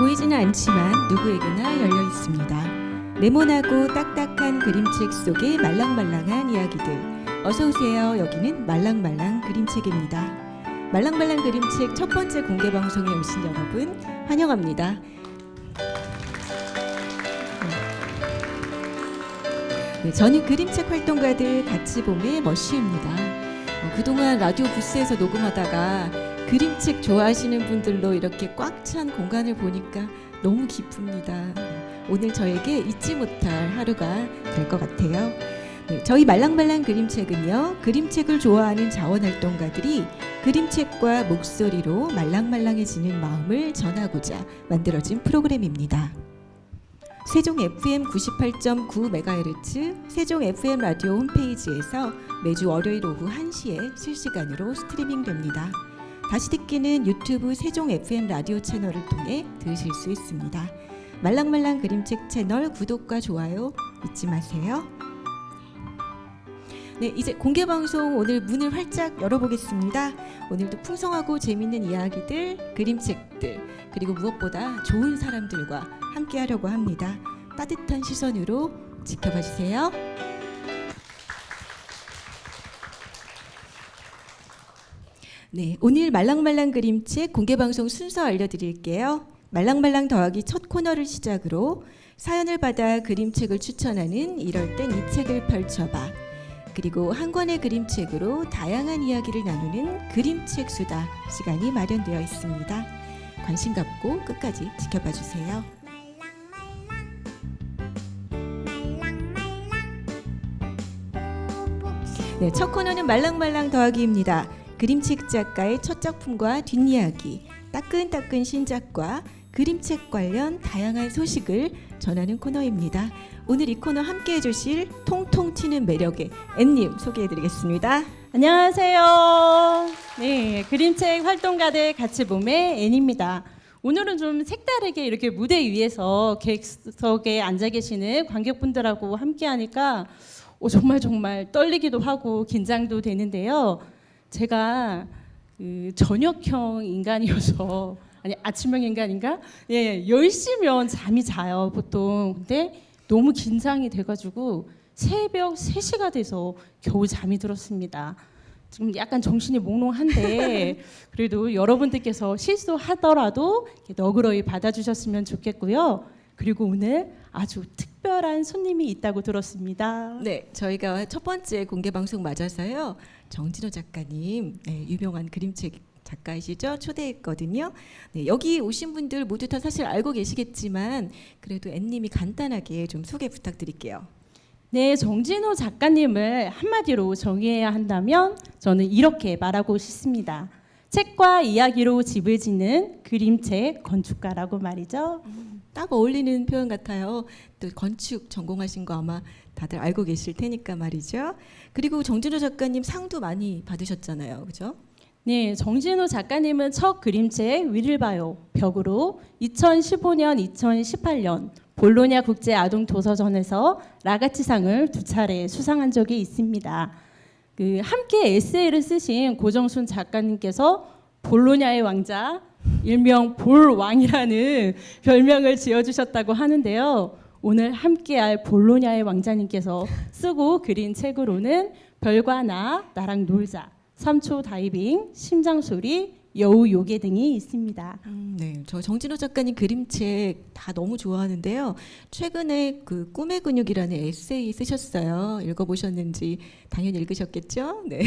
보이지는 않지만 누구에게나 열려 있습니다. 네모나고 딱딱한 그림책 속의 말랑말랑한 이야기들. 어서 오세요. 여기는 말랑말랑 그림책입니다. 말랑말랑 그림책 첫 번째 공개 방송에 오신 여러분 환영합니다. 네, 저는 그림책 활동가들 같이 봄의 머쉬입니다. 그동안 라디오 부스에서 녹음하다가 그림책 좋아하시는 분들로 이렇게 꽉 찬 공간을 보니까 너무 기쁩니다. 오늘 저에게 잊지 못할 하루가 될 것 같아요. 네, 저희 말랑말랑 그림책은요, 그림책을 좋아하는 자원활동가들이 그림책과 목소리로 말랑말랑해지는 마음을 전하고자 만들어진 프로그램입니다. 세종 FM 98.9MHz 세종 FM 라디오 홈페이지에서 매주 월요일 오후 1시에 실시간으로 스트리밍됩니다. 다시 듣기는 유튜브 세종 FM 라디오 채널을 통해 들으실 수 있습니다. 말랑말랑 그림책 채널 구독과 좋아요 잊지 마세요. 네, 이제 공개 방송 오늘 문을 활짝 열어보겠습니다. 오늘도 풍성하고 재밌는 이야기들, 그림책들, 그리고 무엇보다 좋은 사람들과 함께 하려고 합니다. 따뜻한 시선으로 지켜봐 주세요. 네, 오늘 말랑말랑 그림책 공개 방송 순서 알려드릴게요. 말랑말랑 더하기 첫 코너를 시작으로 사연을 받아 그림책을 추천하는 이럴 땐 이 책을 펼쳐봐. 그리고 한 권의 그림책으로 다양한 이야기를 나누는 그림책 수다 시간이 마련되어 있습니다. 관심 갖고 끝까지 지켜봐 주세요. 네, 첫 코너는 말랑말랑 더하기입니다. 그림책 작가의 첫 작품과 뒷이야기, 따끈따끈 신작과 그림책 관련 다양한 소식을 전하는 코너입니다. 오늘 이 코너 함께 해주실 통통 튀는 매력의 앤님 소개해드리겠습니다. 안녕하세요. 네, 그림책 활동가들 같이 봄의 앤입니다. 오늘은 좀 색다르게 이렇게 무대 위에서 객석에 앉아 계시는 관객분들하고 함께 하니까 정말 떨리기도 하고 긴장도 되는데요. 제가 저녁형 인간이어서 아니 아침형 인간인가? 예, 10시면 잠이 자요 보통. 근데 너무 긴장이 돼가지고 새벽 3시가 돼서 겨우 잠이 들었습니다. 지금 약간 정신이 몽롱한데 그래도 여러분들께서 실수하더라도 너그러이 받아주셨으면 좋겠고요. 그리고 오늘 아주 특별한 손님이 있다고 들었습니다. 네, 저희가 첫 번째 공개 방송 맞아서요. 정진호 작가님, 네, 유명한 그림책 작가이시죠? 초대했거든요. 네, 여기 오신 분들 모두 다 사실 알고 계시겠지만 그래도 앤님이 간단하게 좀 소개 부탁드릴게요. 네, 정진호 작가님을 한마디로 정의해야 한다면 저는 이렇게 말하고 싶습니다. 책과 이야기로 집을 짓는 그림책 건축가라고 말이죠. 딱 어울리는 표현 같아요. 또 건축 전공하신 거 아마 다들 알고 계실 테니까 말이죠. 그리고 정진호 작가님 상도 많이 받으셨잖아요. 그죠? 네, 정진호 작가님은 첫 그림책 위를 봐요 벽으로 2015년, 2018년 볼로냐 국제 아동 도서전에서 라가치상을 2차례 수상한 적이 있습니다. 함께 에세이를 쓰신 고정순 작가님께서 볼로냐의 왕자, 일명 볼왕이라는 별명을 지어주셨다고 하는데요. 오늘 함께할 볼로냐의 왕자님께서 쓰고 그린 책으로는 별과 나랑 놀자, 삼초 다이빙, 심장소리, 여우 요괴 등이 있습니다. 네, 저 정진호 작가님 그림책 다 너무 좋아하는데요. 최근에 그 꿈의 근육이라는 에세이 쓰셨어요. 읽어보셨는지 당연히 읽으셨겠죠? 네.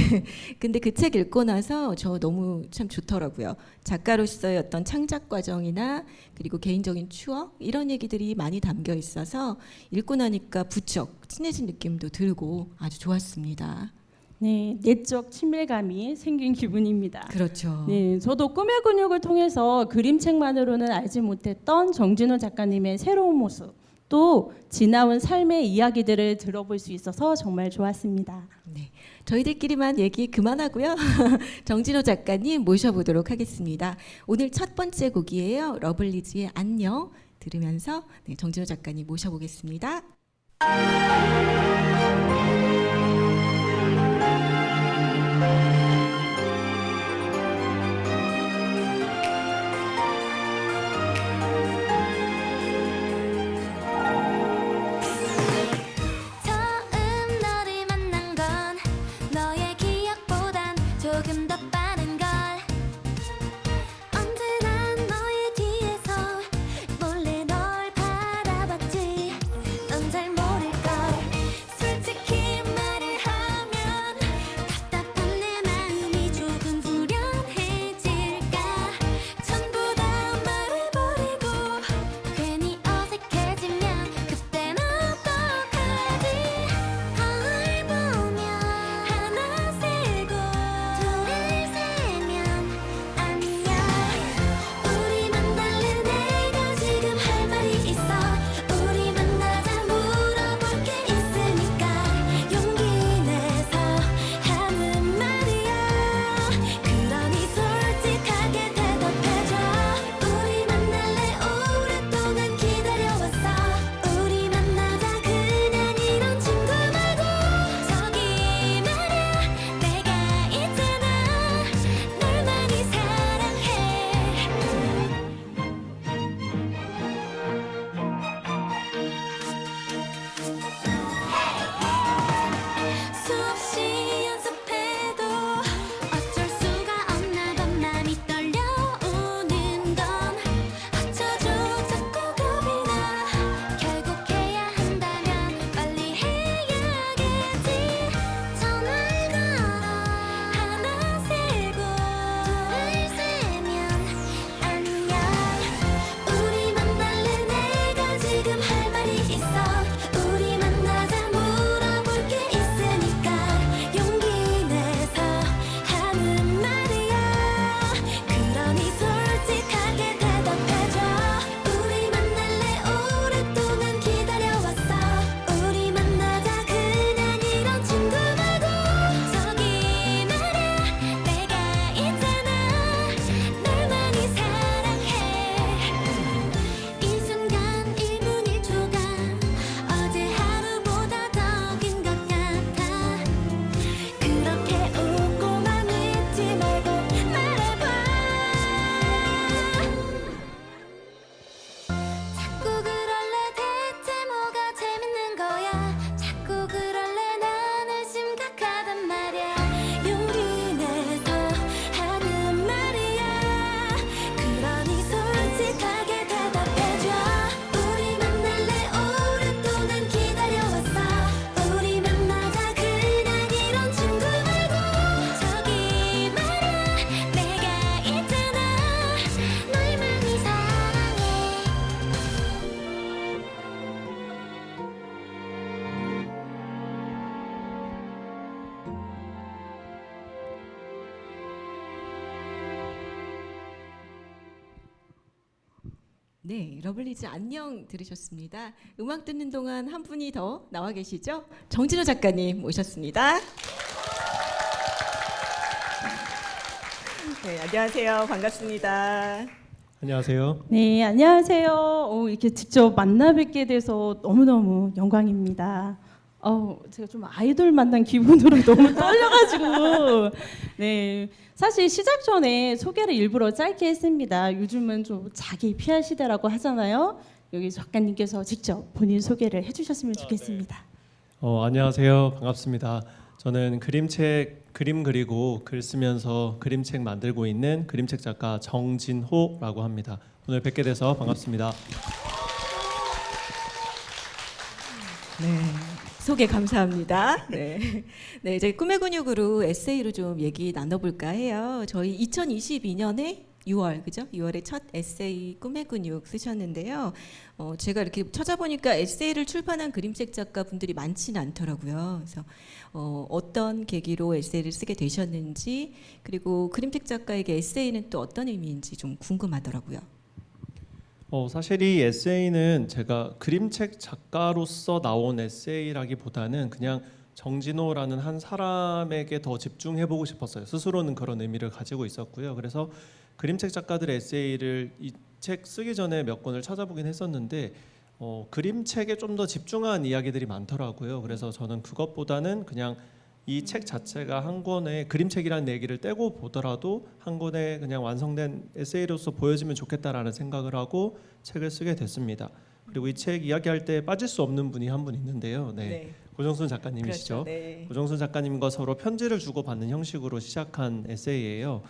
근데 그 책 읽고 나서 저 너무 참 좋더라고요. 작가로서의 어떤 창작 과정이나 그리고 개인적인 추억 이런 얘기들이 많이 담겨 있어서 읽고 나니까 부쩍 친해진 느낌도 들고 아주 좋았습니다. 네, 내적 친밀감이 생긴 기분입니다. 그렇죠. 네, 저도 꿈의 근육을 통해서 그림책만으로는 알지 못했던 정진호 작가님의 새로운 모습, 또 지나온 삶의 이야기들을 들어볼 수 있어서 정말 좋았습니다. 네, 저희들끼리만 얘기 그만하고요. 정진호 작가님 모셔보도록 하겠습니다. 오늘 첫 번째 곡이에요. 러블리즈의 안녕 들으면서 네, 정진호 작가님 모셔보겠습니다. 네, 러블리즈 안녕 들으셨습니다. 음악 듣는 동안 한 분이 더 나와 계시죠? 정진호 작가님 모셨습니다. 네, 안녕하세요. 반갑습니다. 안녕하세요. 네, 안녕하세요. 이렇게 직접 만나 뵙게 돼서 너무너무 영광입니다. 제가 좀 아이돌 만난 기분으로 너무 떨려가지고 네, 사실 시작 전에 소개를 일부러 짧게 했습니다. 요즘은 좀 자기 PR 시대라고 하잖아요. 여기 작가님께서 직접 본인 소개를 해주셨으면 좋겠습니다. 안녕하세요. 반갑습니다. 저는 그림 그리고 글 쓰면서 그림책 만들고 있는 그림책 작가 정진호라고 합니다. 오늘 뵙게 돼서 반갑습니다. 네, 소개 감사합니다. 네, 네, 이제 꿈의 근육으로 에세이로 좀 얘기 나눠볼까 해요. 저희 2022년에 6월, 그죠? 6월에 첫 에세이 꿈의 근육 쓰셨는데요. 제가 이렇게 찾아보니까 에세이를 출판한 그림책 작가분들이 많지는 않더라고요. 그래서 어떤 계기로 에세이를 쓰게 되셨는지, 그리고 그림책 작가에게 에세이는 또 어떤 의미인지 좀 궁금하더라고요. 사실 이 에세이는 제가 그림책 작가로서 나온 에세이라기보다는 그냥 정진호라는 한 사람에게 더 집중해보고 싶었어요. 스스로는 그런 의미를 가지고 있었고요. 그래서 그림책 작가들의 에세이를 이 책 쓰기 전에 몇 권을 찾아보긴 했었는데 그림책에 좀 더 집중한 이야기들이 많더라고요. 그래서 저는 그것보다는 그냥 이 책 자체가 한 권의 그림책이라는 얘기를 떼고 보더라도 한 권의 그냥 완성된 에세이로서 보여지면 좋겠다라는 생각을 하고 책을 쓰게 됐습니다. 그리고 이 책 이야기할 때 빠질 수 없는 분이 한 분 있는데요. 네. 고정순 작가님이시죠. 그렇죠. 네. 고정순 작가님과 서로 편지를 주고받는 형식으로 시작한 에세이예요.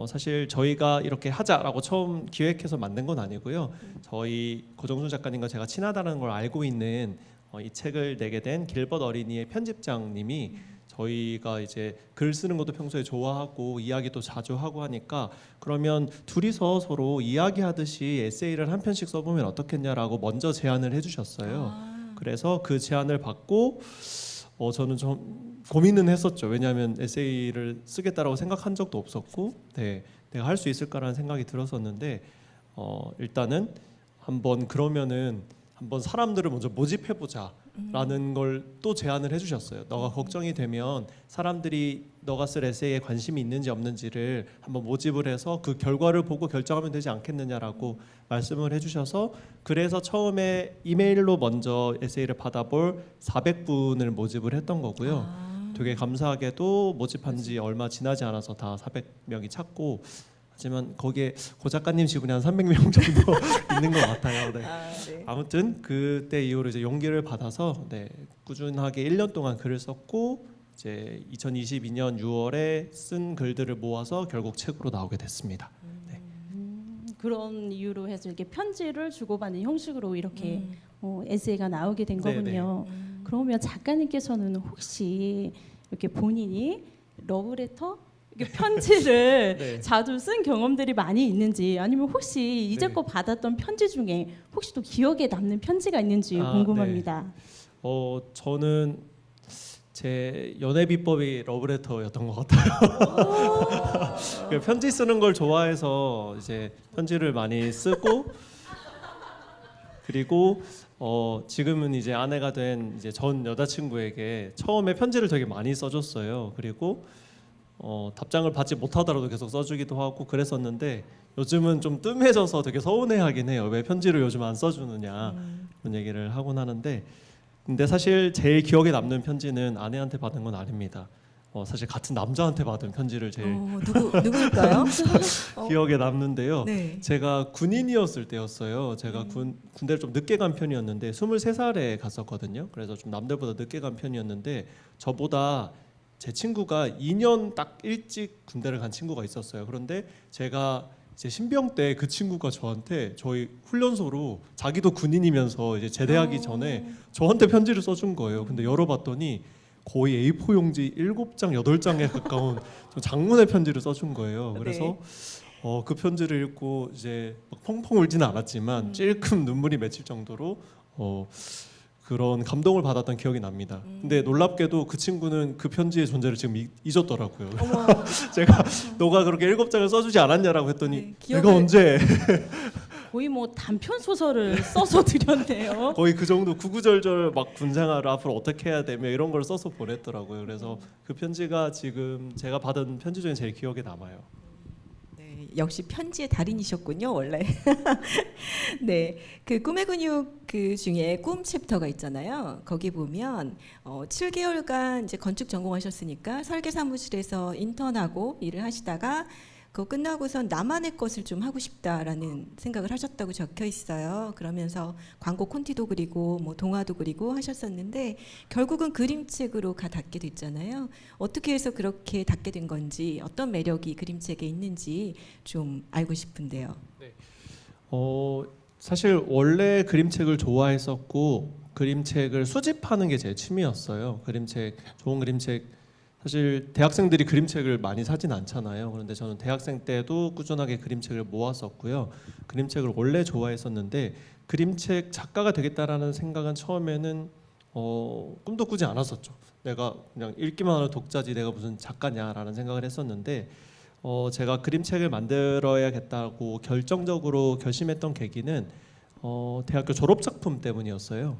사실 저희가 이렇게 하자라고 처음 기획해서 만든 건 아니고요. 저희 고정순 작가님과 제가 친하다는 걸 알고 있는 이 책을 내게 된 길벗 어린이의 편집장님이 저희가 이제 글 쓰는 것도 평소에 좋아하고 이야기도 자주 하고 하니까 그러면 둘이서 서로 이야기하듯이 에세이를 한 편씩 써보면 어떻겠냐라고 먼저 제안을 해주셨어요. 그래서 그 제안을 받고 저는 좀 고민은 했었죠. 왜냐하면 에세이를 쓰겠다라고 생각한 적도 없었고, 네, 내가 할 수 있을까라는 생각이 들었었는데 일단은 한번 사람들을 먼저 모집해보자라는 걸 또 제안을 해주셨어요. 너가 걱정이 되면 사람들이 너가 쓸 에세이에 관심이 있는지 없는지를 한번 모집을 해서 그 결과를 보고 결정하면 되지 않겠느냐라고 말씀을 해주셔서 그래서 처음에 이메일로 먼저 에세이를 받아볼 400분을 모집을 했던 거고요. 되게 감사하게도 모집한 지 얼마 지나지 않아서 다 400명이 찼고 하지만 거기에 고 작가님 지분이 한 300명 정도 있는 것 같아요. 네. 네. 아무튼 그때 이후로 이제 용기를 받아서 네, 꾸준하게 1년 동안 글을 썼고 이제 2022년 6월에 쓴 글들을 모아서 결국 책으로 나오게 됐습니다. 네. 그런 이유로 해서 이렇게 편지를 주고받는 형식으로 이렇게 에세이가 나오게 된 거군요. 그러면 작가님께서는 혹시 이렇게 본인이 러브레터 이렇게 편지를 네. 자주 쓴 경험들이 많이 있는지 아니면 혹시 이제껏 받았던 편지 중에 혹시 또 기억에 남는 편지가 있는지 궁금합니다. 저는 제 연애 비법이 러브레터였던 것 같아요. 편지 쓰는 걸 좋아해서 이제 편지를 많이 쓰고 그리고 지금은 이제 아내가 된 이제 전 여자친구에게 처음에 편지를 되게 많이 써줬어요. 그리고 답장을 받지 못하더라도 계속 써주기도 하고 그랬었는데 요즘은 좀 뜸해져서 되게 서운해하긴 해요. 왜 편지를 요즘 안 써주느냐 그런 얘기를 하곤 하는데 근데 사실 제일 기억에 남는 편지는 아내한테 받은 건 아닙니다. 사실 같은 남자한테 받은 편지를 제일 누구일까요? 기억에 남는데요. 네. 제가 군인이었을 때였어요. 제가 군대를 좀 늦게 간 편이었는데 23살에 갔었거든요. 그래서 좀 남들보다 늦게 간 편이었는데 저보다 제 친구가 2년 딱 일찍 군대를 간 친구가 있었어요. 그런데 제가 이제 신병 때 그 친구가 저한테 저희 훈련소로 자기도 군인이면서 이제 제대하기 전에 저한테 편지를 써준 거예요. 근데 열어봤더니 거의 A4 용지 7장, 8장에 가까운 좀 장문의 편지를 써준 거예요. 그래서 그 편지를 읽고 이제 막 펑펑 울지는 않았지만 찔끔 눈물이 맺힐 정도로 그런 감동을 받았던 기억이 납니다. 근데 놀랍게도 그 친구는 그 편지의 존재를 지금 잊었더라고요. 제가 너가 그렇게 7장을 써주지 않았냐라고 했더니 네, 내가 언제 거의 뭐 단편 소설을 써서 드렸네요. 거의 그 정도 구구절절 막 군생활을 앞으로 어떻게 해야 되며 이런 걸 써서 보냈더라고요. 그래서 그 편지가 지금 제가 받은 편지 중에 제일 기억에 남아요. 네, 역시 편지의 달인이셨군요, 원래. 네, 그 꿈의 근육 그 중에 꿈 챕터가 있잖아요. 거기 보면 7개월간 이제 건축 전공하셨으니까 설계 사무실에서 인턴하고 일을 하시다가 그거 끝나고선 나만의 것을 좀 하고 싶다라는 생각을 하셨다고 적혀 있어요. 그러면서 광고 콘티도 그리고 뭐 동화도 그리고 하셨었는데 결국은 그림책으로 닿게 됐잖아요. 어떻게 해서 그렇게 닿게 된 건지 어떤 매력이 그림책에 있는지 좀 알고 싶은데요. 사실 원래 그림책을 좋아했었고 그림책을 수집하는 게 제 취미였어요. 그림책, 좋은 그림책. 사실 대학생들이 그림책을 많이 사진 않잖아요. 그런데 저는 대학생 때도 꾸준하게 그림책을 모았었고요. 그림책을 원래 좋아했었는데 그림책 작가가 되겠다라는 생각은 처음에는 꿈도 꾸지 않았었죠. 내가 그냥 읽기만 하는 독자지 내가 무슨 작가냐라는 생각을 했었는데 제가 그림책을 만들어야겠다고 결정적으로 결심했던 계기는 대학교 졸업 작품 때문이었어요.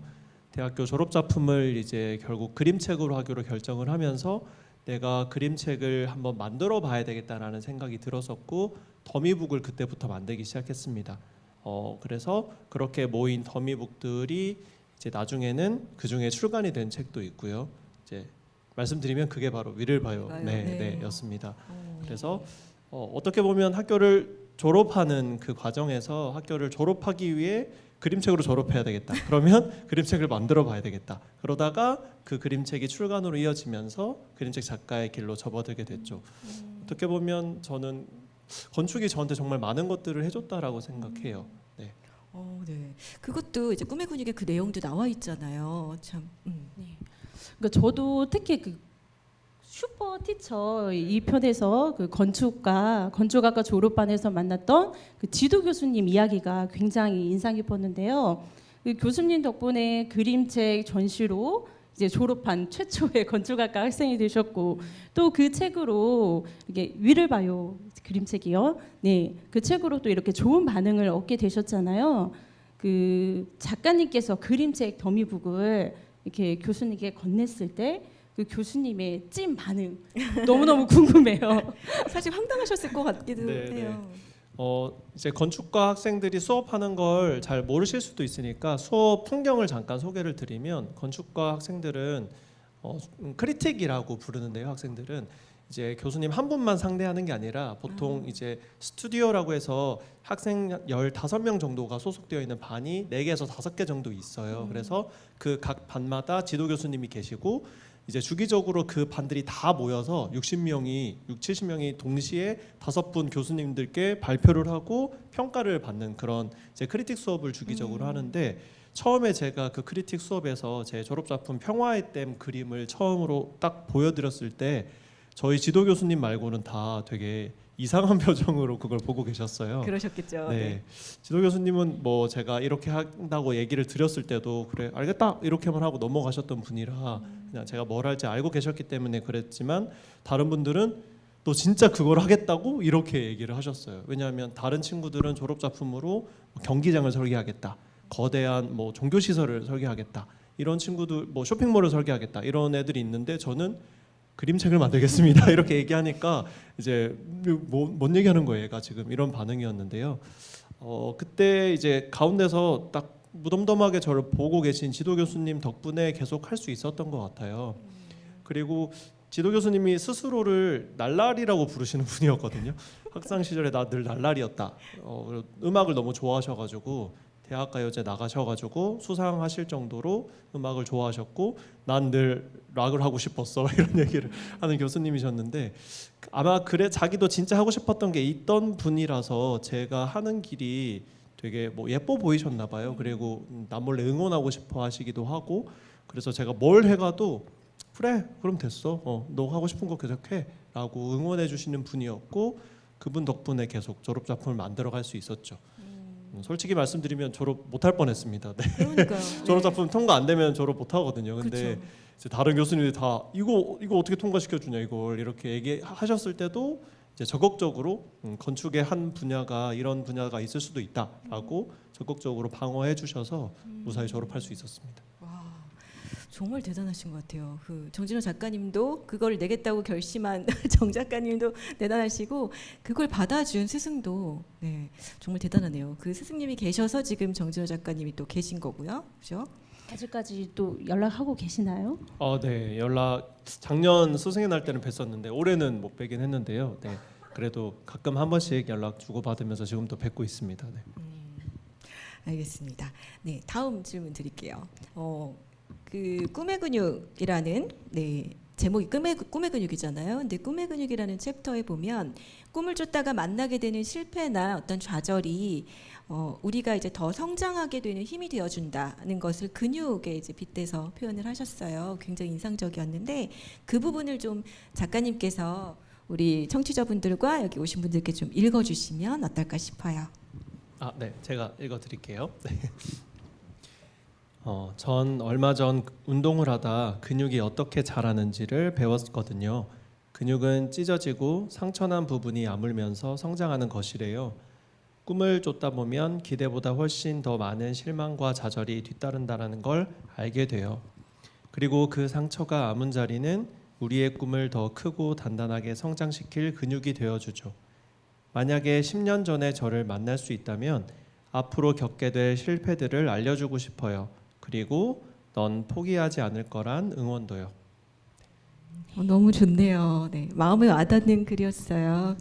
대학교 졸업 작품을 이제 결국 그림책으로 하기로 결정을 하면서 내가 그림책을 한번 만들어 봐야 되겠다라는 생각이 들었었고 더미북을 그때부터 만들기 시작했습니다. 그래서 그렇게 모인 더미북들이 이제 나중에는 그 중에 출간이 된 책도 있고요. 이제 말씀드리면 그게 바로 위를 봐요. 네, 였습니다. 그래서 어떻게 보면 학교를 졸업하는 그 과정에서 학교를 졸업하기 위해 그림책으로 졸업해야 되겠다. 그러면 그림책을 만들어 봐야 되겠다. 그러다가 그 그림책이 출간으로 이어지면서 그림책 작가의 길로 접어들게 됐죠. 어떻게 보면 저는 건축이 저한테 정말 많은 것들을 해줬다라고 생각해요. 네. 네. 그것도 이제 꿈의 근육에 그 내용도 나와 있잖아요. 참. 그러니까 저도 특히 그 슈퍼 티처 이 편에서 그 건축학과 졸업반에서 만났던 그 지도 교수님 이야기가 굉장히 인상 깊었는데요. 그 교수님 덕분에 그림책 전시로 이제 졸업한 최초의 건축학과 학생이 되셨고 또 그 책으로 이게 위를 봐요 그림책이요. 네, 그 책으로 또 이렇게 좋은 반응을 얻게 되셨잖아요. 그 작가님께서 그림책 더미북을 이렇게 교수님께 건넸을 때. 그 교수님의 찐 반응 너무너무 궁금해요. 사실 황당하셨을 것 같기도 네, 해요. 이제 건축과 학생들이 수업하는 걸 잘 모르실 수도 있으니까 수업 풍경을 잠깐 소개를 드리면 건축과 학생들은 크리틱이라고 부르는데요. 학생들은 이제 교수님 한 분만 상대하는 게 아니라 보통 이제 스튜디오라고 해서 학생 15명 정도가 소속되어 있는 반이 4개에서 5개 정도 있어요. 그래서 그 각 반마다 지도 교수님이 계시고 이제 주기적으로 그 반들이 다 모여서 60명이 70명이 동시에 5분 교수님들께 발표를 하고 평가를 받는 그런 이제 크리틱 수업을 주기적으로 하는데 처음에 제가 그 크리틱 수업에서 제 졸업 작품 평화의 댐 그림을 처음으로 딱 보여드렸을 때 저희 지도 교수님 말고는 다 되게 이상한 표정으로 그걸 보고 계셨어요. 그러셨겠죠. 네. 지도 교수님은 뭐 제가 이렇게 한다고 얘기를 드렸을 때도 그래 알겠다 이렇게만 하고 넘어가셨던 분이라 그냥 제가 뭘 할지 알고 계셨기 때문에 그랬지만 다른 분들은 또 진짜 그걸 하겠다고 이렇게 얘기를 하셨어요. 왜냐하면 다른 친구들은 졸업 작품으로 경기장을 설계하겠다, 거대한 뭐 종교 시설을 설계하겠다 이런 친구들 뭐 쇼핑몰을 설계하겠다 이런 애들이 있는데 저는 그림책을 만들겠습니다 이렇게 얘기하니까 이제 뭔 얘기하는 거예요 얘가 지금 이런 반응이었는데요. 그때 이제 가운데서 딱 무덤덤하게 저를 보고 계신 지도 교수님 덕분에 계속 할 수 있었던 것 같아요. 그리고 지도 교수님이 스스로를 날라리라고 부르시는 분이었거든요. 학창 시절에 나 늘 날라리였다. 음악을 너무 좋아하셔가지고 대학가요제 나가셔가지고 수상하실 정도로 음악을 좋아하셨고 난 늘 락을 하고 싶었어 이런 얘기를 하는 교수님이셨는데 아마 그래 자기도 진짜 하고 싶었던 게 있던 분이라서 제가 하는 길이 되게 뭐 예뻐 보이셨나 봐요. 그리고 남몰래 응원하고 싶어 하시기도 하고 그래서 제가 뭘 해가도 그래 그럼 됐어 너 하고 싶은 거 계속해 라고 응원해 주시는 분이었고 그분 덕분에 계속 졸업 작품을 만들어 갈 수 있었죠. 솔직히 말씀드리면 졸업 못할 뻔했습니다. 네. 그러니까요. 졸업 작품 통과 안 되면 졸업 못 하거든요. 근데 그쵸. 이제 다른 교수님들이 다 이거 어떻게 통과시켜 주냐 이걸 이렇게 얘기하셨을 때도 이제 적극적으로 건축의 한 분야가 이런 분야가 있을 수도 있다라고 적극적으로 방어해 주셔서 무사히 졸업할 수 있었습니다. 와, 정말 대단하신 것 같아요. 그 정진호 작가님도 그걸 내겠다고 결심한 정 작가님도 대단하시고 그걸 받아준 스승도 네, 정말 대단하네요. 그 스승님이 계셔서 지금 정진호 작가님이 또 계신 거고요, 그렇죠? 아직까지 또 연락하고 계시나요? 네, 연락 작년 스승의 날 때는 뵀었는데 올해는 못 뵈긴 했는데요. 네, 그래도 가끔 한 번씩 연락 주고 받으면서 지금도 뵙고 있습니다. 네. 알겠습니다. 네, 다음 질문 드릴게요. 그 꿈의 근육이라는 네, 제목이 꿈의 근육이잖아요. 근데 꿈의 근육이라는 챕터에 보면 꿈을 쫓다가 만나게 되는 실패나 어떤 좌절이 우리가 이제 더 성장하게 되는 힘이 되어준다는 것을 근육에 이제 빗대서 표현을 하셨어요. 굉장히 인상적이었는데 그 부분을 좀 작가님께서 우리 청취자분들과 여기 오신 분들께 좀 읽어주시면 어떨까 싶어요. 네, 제가 읽어드릴게요. 네. 전 얼마 전 운동을 하다 근육이 어떻게 자라는지를 배웠거든요. 근육은 찢어지고 상처난 부분이 아물면서 성장하는 것이래요. 꿈을 쫓다 보면 기대보다 훨씬 더 많은 실망과 좌절이 뒤따른다는 걸 알게 돼요. 그리고 그 상처가 아문 자리는 우리의 꿈을 더 크고 단단하게 성장시킬 근육이 되어주죠. 만약에 10년 전에 저를 만날 수 있다면 앞으로 겪게 될 실패들을 알려주고 싶어요. 그리고 넌 포기하지 않을 거란 응원도요. 너무 좋네요. 네, 마음에 와닿는 글이었어요.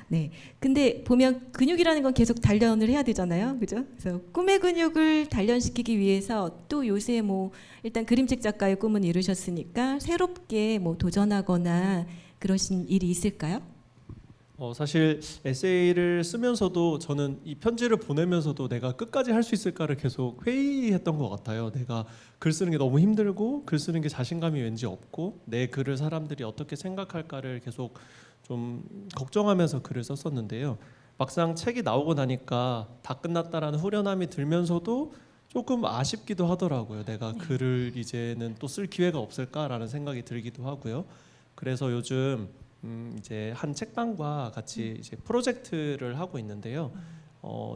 네, 근데 보면 근육이라는 건 계속 단련을 해야 되잖아요, 그죠? 그래서 꿈의 근육을 단련시키기 위해서 또 요새 뭐 일단 그림책 작가의 꿈은 이루셨으니까 새롭게 뭐 도전하거나 그러신 일이 있을까요? 사실 에세이를 쓰면서도 저는 이 편지를 보내면서도 내가 끝까지 할 수 있을까를 계속 회의했던 것 같아요. 내가 글 쓰는 게 너무 힘들고 글 쓰는 게 자신감이 왠지 없고 내 글을 사람들이 어떻게 생각할까를 계속 좀 걱정하면서 글을 썼었는데요. 막상 책이 나오고 나니까 다 끝났다라는 후련함이 들면서도 조금 아쉽기도 하더라고요. 내가 글을 이제는 또 쓸 기회가 없을까라는 생각이 들기도 하고요. 그래서 요즘 이제 한 책방과 같이 이제 프로젝트를 하고 있는데요.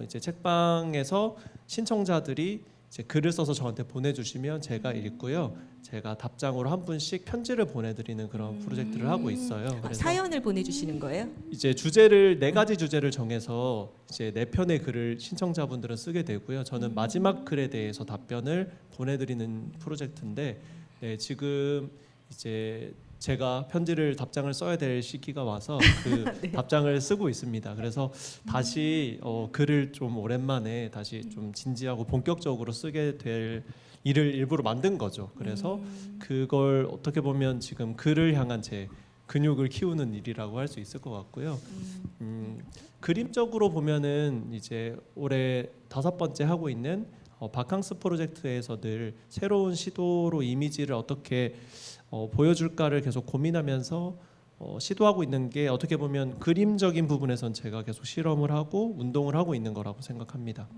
이제 책방에서 신청자들이 이제 글을 써서 저한테 보내주시면 제가 읽고요. 제가 답장으로 한 분씩 편지를 보내드리는 그런 프로젝트를 하고 있어요. 그래서 사연을 보내주시는 거예요? 이제 주제를 4가지 주제를 정해서 이제 4편의 글을 신청자분들은 쓰게 되고요. 저는 마지막 글에 대해서 답변을 보내드리는 프로젝트인데 네, 지금 이제 제가 편지를 답장을 써야 될 시기가 와서 그 네. 답장을 쓰고 있습니다. 그래서 다시 글을 좀 오랜만에 다시 좀 진지하고 본격적으로 쓰게 될 일을 일부러 만든 거죠. 그래서 그걸 어떻게 보면 지금 글을 향한 제 근육을 키우는 일이라고 할 수 있을 것 같고요. 그림적으로 보면은 이제 올해 5번째 하고 있는 바캉스 프로젝트에서 늘 새로운 시도로 이미지를 어떻게 보여줄까를 계속 고민하면서 시도하고 있는 게 어떻게 보면 그림적인 부분에선 제가 계속 실험을 하고 운동을 하고 있는 거라고 생각합니다.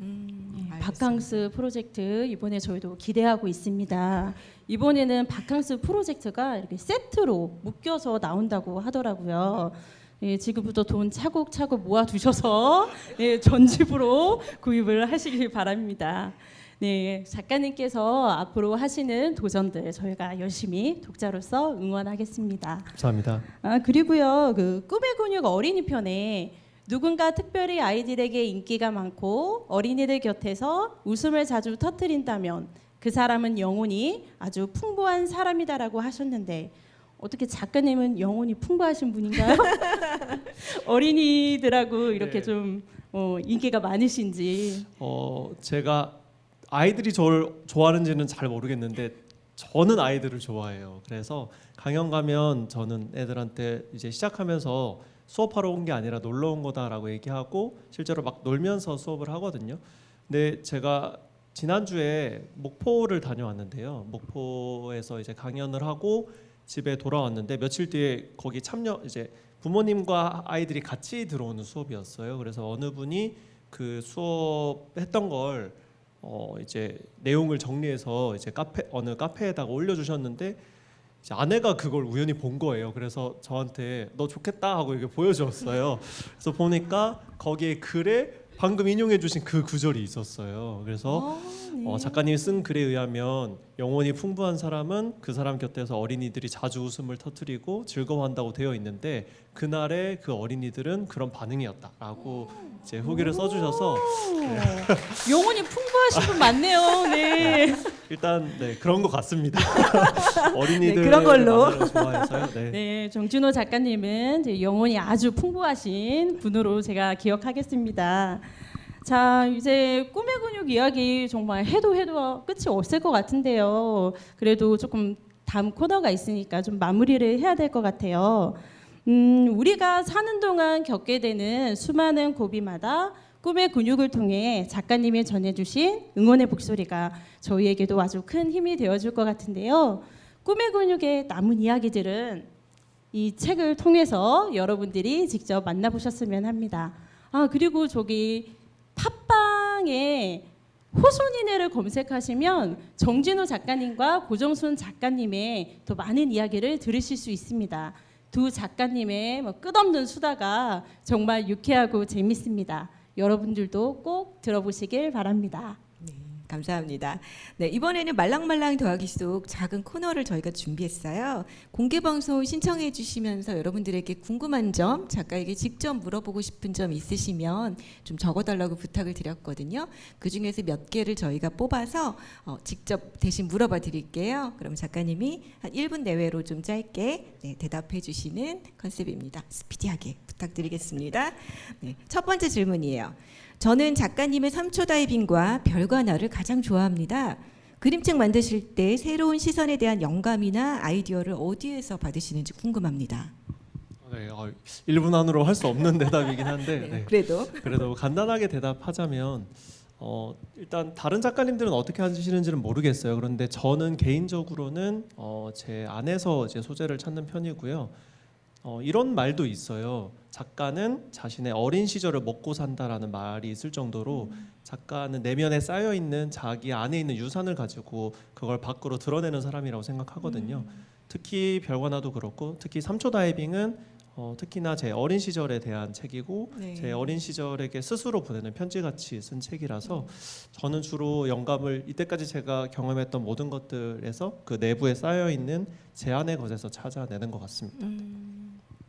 바캉스 프로젝트 이번에 저희도 기대하고 있습니다. 이번에는 바캉스 프로젝트가 이렇게 세트로 묶여서 나온다고 하더라고요. 예, 지금부터 돈 차곡차곡 모아두셔서 예, 전집으로 구입을 하시길 바랍니다. 네, 작가님께서 앞으로 하시는 도전들 저희가 열심히 독자로서 응원하겠습니다. 감사합니다. 그리고요, 그 꿈의 근육 어린이 편에 누군가 특별히 아이들에게 인기가 많고 어린이들 곁에서 웃음을 자주 터뜨린다면 그 사람은 영혼이 아주 풍부한 사람이다라고 하셨는데 어떻게 작가님은 영혼이 풍부하신 분인가요? 어린이들하고 이렇게 네. 좀 인기가 많으신지. 제가 아이들이 저를 좋아하는지는 잘 모르겠는데 저는 아이들을 좋아해요. 그래서 강연 가면 저는 애들한테 이제 시작하면서 수업하러 온 게 아니라 놀러 온 거다라고 얘기하고 실제로 막 놀면서 수업을 하거든요. 근데 제가 지난주에 목포를 다녀왔는데요. 목포에서 이제 강연을 하고 집에 돌아왔는데 며칠 뒤에 거기 이제 부모님과 아이들이 같이 들어오는 수업이었어요. 그래서 어느 분이 그 수업했던 걸 이제 내용을 정리해서 이제 어느 카페에다가 올려주셨는데 이제 아내가 그걸 우연히 본 거예요. 그래서 저한테 너 좋겠다 하고 이렇게 보여주었어요. 그래서 보니까 거기에 글에 방금 인용해주신 그 구절이 있었어요. 그래서 작가님이 쓴 글에 의하면 영혼이 풍부한 사람은 그 사람 곁에서 어린이들이 자주 웃음을 터뜨리고 즐거워한다고 되어 있는데 그날의 그 어린이들은 그런 반응이었다라고 이제 후기를 써주셔서 영혼이 풍부하신 분 많네요. 네. 일단 네 그런 것 같습니다. 어린이들 네, 그런 걸로. 좋아해서요. 네. 네, 정진호 작가님은 이제 영혼이 아주 풍부하신 분으로 제가 기억하겠습니다. 자, 이제 꿈의 근육 이야기 정말 해도 끝이 없을 것 같은데요. 그래도 조금 다음 코너가 있으니까 좀 마무리를 해야 될 것 같아요. 우리가 사는 동안 겪게 되는 수많은 고비마다 꿈의 근육을 통해 작가님이 전해주신 응원의 목소리가 저희에게도 아주 큰 힘이 되어줄 것 같은데요. 꿈의 근육의 남은 이야기들은 이 책을 통해서 여러분들이 직접 만나보셨으면 합니다. 아, 그리고 저기 팟빵에 호손이네를 검색하시면 정진호 작가님과 고정순 작가님의 더 많은 이야기를 들으실 수 있습니다. 두 작가님의 끝없는 수다가 정말 유쾌하고 재밌습니다. 여러분들도 꼭 들어보시길 바랍니다. 네, 감사합니다. 네, 이번에는 말랑말랑 더하기 속 작은 코너를 저희가 준비했어요. 공개 방송 신청해 주시면서 여러분들에게 궁금한 점, 작가에게 직접 물어보고 싶은 점 있으시면 좀 적어달라고 부탁을 드렸거든요. 그 중에서 몇 개를 저희가 뽑아서 직접 대신 물어봐 드릴게요. 그럼 작가님이 한 1분 내외로 좀 짧게 대답해 주시는 컨셉입니다. 스피디하게 부탁드리겠습니다. 네, 첫 번째 질문이에요. 저는 작가님의 3초 다이빙과 별과 나를 가장 좋아합니다. 그림책 만드실 때 새로운 시선에 대한 영감이나 아이디어를 어디에서 받으시는지 궁금합니다. 네, 1분 안으로 할 수 없는 대답이긴 한데 네. 그래도 간단하게 대답하자면 일단 다른 작가님들은 어떻게 하시는지는 모르겠어요. 그런데 저는 개인적으로는 제 안에서 이제 소재를 찾는 편이고요. 이런 말도 있어요. 작가는 자신의 어린 시절을 먹고 산다라는 말이 있을 정도로 작가는 내면에 쌓여 있는 자기 안에 있는 유산을 가지고 그걸 밖으로 드러내는 사람이라고 생각하거든요. 특히 별과 나도 그렇고 특히 3초 다이빙은 특히나 제 어린 시절에 대한 책이고 네. 제 어린 시절에게 스스로 보내는 편지같이 쓴 책이라서 저는 주로 영감을 이때까지 제가 경험했던 모든 것들에서 그 내부에 쌓여 있는 제 안의 것에서 찾아내는 것 같습니다.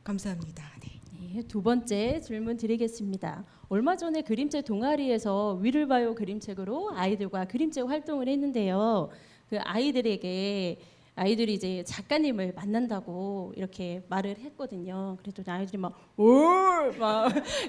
감사합니다. 네. 네, 두 번째 질문 드리겠습니다. 얼마 전에 그림책 동아리에서 위를 봐요 그림책으로 아이들과 그림책 활동을 했는데요. 그 아이들이 이제 작가님을 만난다고 이렇게 말을 했거든요. 그랬더니 아이들이 막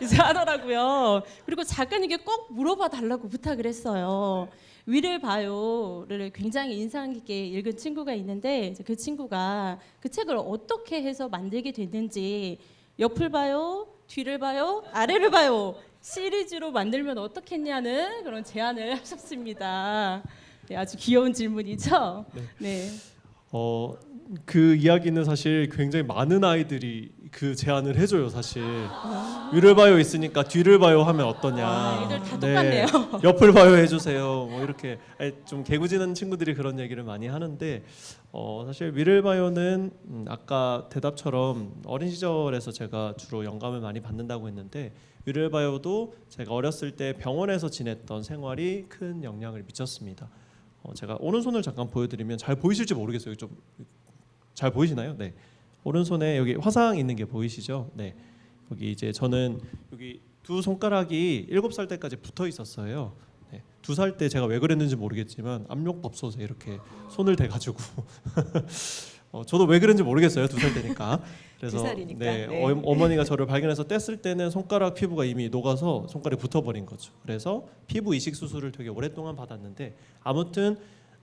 이제 하더라고요. 그리고 작가님께 꼭 물어봐 달라고 부탁을 했어요. 위를 봐요를 굉장히 인상 깊게 읽은 친구가 있는데 그 친구가 그 책을 어떻게 해서 만들게 됐는지 옆을 봐요, 뒤를 봐요, 아래를 봐요 시리즈로 만들면 어떻겠냐는 그런 제안을 하셨습니다. 네, 아주 귀여운 질문이죠. 네. 그 이야기는 사실 굉장히 많은 아이들이 그 제안을 해줘요. 사실 위를 봐요 있으니까 뒤를 봐요 하면 어떠냐. 아이들 다 똑같네요. 옆을 봐요 해주세요. 뭐 이렇게 좀 개구지는 친구들이 그런 얘기를 많이 하는데 사실 위를 봐요는 아까 대답처럼 어린 시절에서 제가 주로 영감을 많이 받는다고 했는데 위를 봐요도 제가 어렸을 때 병원에서 지냈던 생활이 큰 영향을 미쳤습니다. 제가 오른손을 잠깐 보여드리면 잘 보이실지 모르겠어요. 좀 잘 보이시나요? 네. 오른손에 여기 화상 있는 게 보이시죠? 네. 여기 이제 저는 여기 두 손가락이 7살 때까지 붙어 있었어요. 네. 2살 때 제가 왜 그랬는지 모르겠지만 압력밥솥에 이렇게 손을 대가지고 저도 왜 그랬는지 모르겠어요. 2살 때니까. 그래서 2살이니까. 네, 네. 어머니가 저를 발견해서 뗐을 때는 손가락 피부가 이미 녹아서 손가락에 붙어버린 거죠. 그래서 피부 이식 수술을 되게 오랫동안 받았는데 아무튼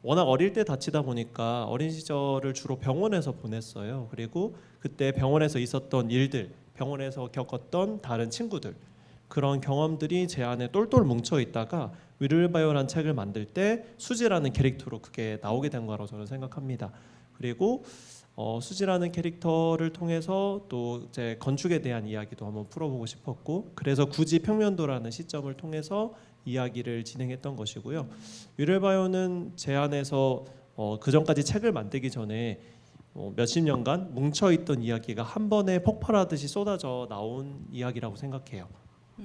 워낙 어릴 때 다치다 보니까 어린 시절을 주로 병원에서 보냈어요. 그리고 그때 병원에서 있었던 일들, 병원에서 겪었던 다른 친구들 그런 경험들이 제 안에 똘똘 뭉쳐 있다가 위를 봐요라는 책을 만들 때 수지라는 캐릭터로 그게 나오게 된 거라고 저는 생각합니다. 그리고 수지라는 캐릭터를 통해서 또 제 건축에 대한 이야기도 한번 풀어보고 싶었고 그래서 굳이 평면도라는 시점을 통해서 이야기를 진행했던 것이고요. 위를 봐요는 제 안에서 그 전까지 책을 만들기 전에 몇십 년간 뭉쳐있던 이야기가 한 번에 폭발하듯이 쏟아져 나온 이야기라고 생각해요.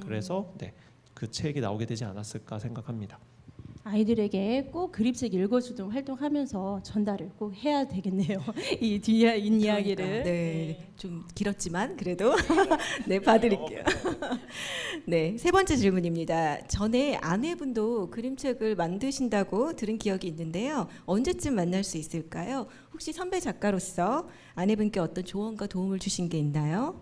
그래서 네, 그 책이 나오게 되지 않았을까 생각합니다. 아이들에게 꼭 그림책 읽어주던 활동하면서 전달을 꼭 해야 되겠네요. 이 뒤에 인 이야기를. 그러니까, 네, 좀 길었지만 그래도 네, 봐드릴게요. 네, 세 번째 질문입니다. 전에 아내분도 그림책을 만드신다고 들은 기억이 있는데요. 언제쯤 만날 수 있을까요? 혹시 선배 작가로서 아내분께 어떤 조언과 도움을 주신 게 있나요?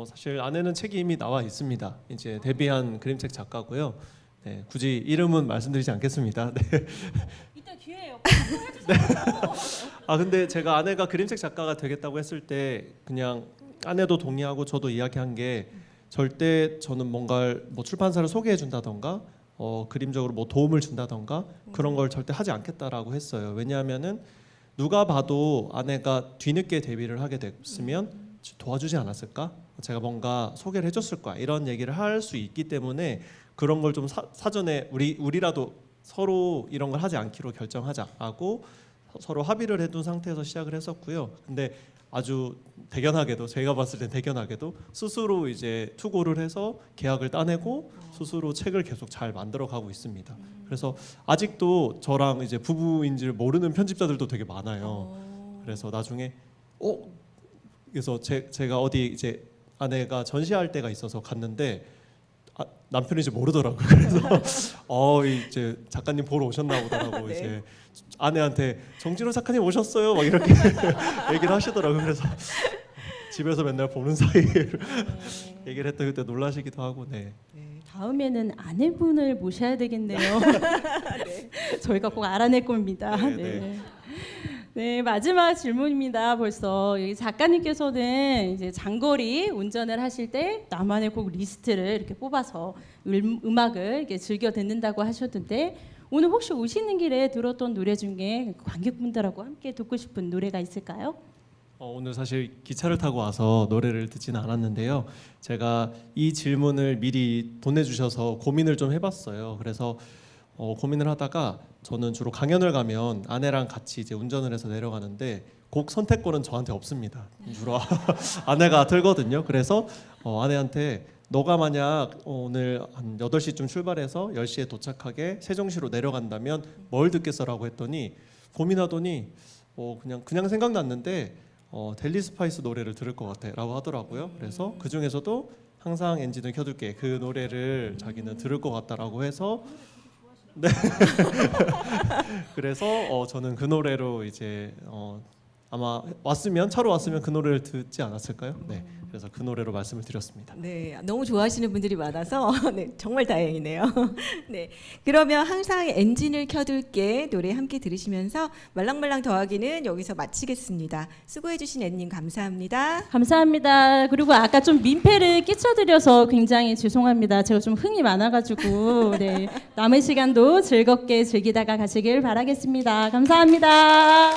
사실 아내는 책이 이미 나와 있습니다. 이제 데뷔한 그림책 작가고요. 네, 굳이 이름은 말씀드리지 않겠습니다. 네. 이따 기회예요. 근데 제가 아내가 그림책 작가가 되겠다고 했을 때 그냥 아내도 동의하고 저도 이야기한 게 절대 저는 뭔가를 출판사를 소개해 준다던가 그림적으로 도움을 준다던가 그런 걸 절대 하지 않겠다라고 했어요. 왜냐하면은 누가 봐도 아내가 뒤늦게 데뷔를 하게 됐으면 도와주지 않았을까? 제가 뭔가 소개를 해줬을 거야 이런 얘기를 할 수 있기 때문에 그런 걸 좀 사전에 우리라도 서로 이런 걸 하지 않기로 결정하자라고 서로 합의를 해둔 상태에서 시작을 했었고요. 근데 아주 대견하게도 제가 봤을 땐 대견하게도 스스로 이제 투고를 해서 계약을 따내고 스스로 책을 계속 잘 만들어가고 있습니다. 그래서 아직도 저랑 이제 부부인 줄 모르는 편집자들도 되게 많아요. 그래서 나중에 그래서 제가 어디 이제 아내가 전시할 때가 있어서 갔는데 남편이 이제 모르더라고요. 그래서 이제 작가님 보러 오셨나 보더라고. 네. 이제 아내한테 정진호 작가님 오셨어요. 막 이렇게 얘기를 하시더라고요. 그래서 집에서 맨날 보는 사이에 얘기를 했더니 그때 놀라시기도 하고. 네. 다음에는 아내분을 모셔야 되겠네요. 네. 저희가 꼭 알아낼 겁니다. 네, 네. 네, 마지막 질문입니다. 벌써 여기 작가님께서는 이제 장거리 운전을 하실 때 나만의 곡 리스트를 이렇게 뽑아서 음악을 이렇게 즐겨 듣는다고 하셨는데 오늘 혹시 오시는 길에 들었던 노래 중에 관객분들하고 함께 듣고 싶은 노래가 있을까요? 오늘 사실 기차를 타고 와서 노래를 듣지는 않았는데요. 제가 이 질문을 미리 보내주셔서 고민을 좀 해봤어요. 그래서 고민을 하다가 저는 주로 강연을 가면 아내랑 같이 이제 운전을 해서 내려가는데 곡 선택권은 저한테 없습니다. 주로 아내가 들거든요. 그래서 아내한테 너가 만약 오늘 한 8시쯤 출발해서 10시에 도착하게 세종시로 내려간다면 뭘 듣겠어라고 했더니 고민하더니 그냥 생각났는데 델리 스파이스 노래를 들을 것 같아라고 하더라고요. 그래서 그 중에서도 항상 엔진을 켜둘게 그 노래를 자기는 들을 것 같다라고 해서 네. 그래서 저는 그 노래로 이제 아마 차로 왔으면 그 노래를 듣지 않았을까요? 네. 그래서 그 노래로 말씀을 드렸습니다. 네, 너무 좋아하시는 분들이 많아서 네, 정말 다행이네요. 네, 그러면 항상 엔진을 켜둘게 노래 함께 들으시면서 말랑말랑 더하기는 여기서 마치겠습니다. 수고해주신 앤님 감사합니다. 감사합니다. 그리고 아까 좀 민폐를 끼쳐드려서 굉장히 죄송합니다. 제가 좀 흥이 많아가지고 네, 남은 시간도 즐겁게 즐기다가 가시길 바라겠습니다. 감사합니다.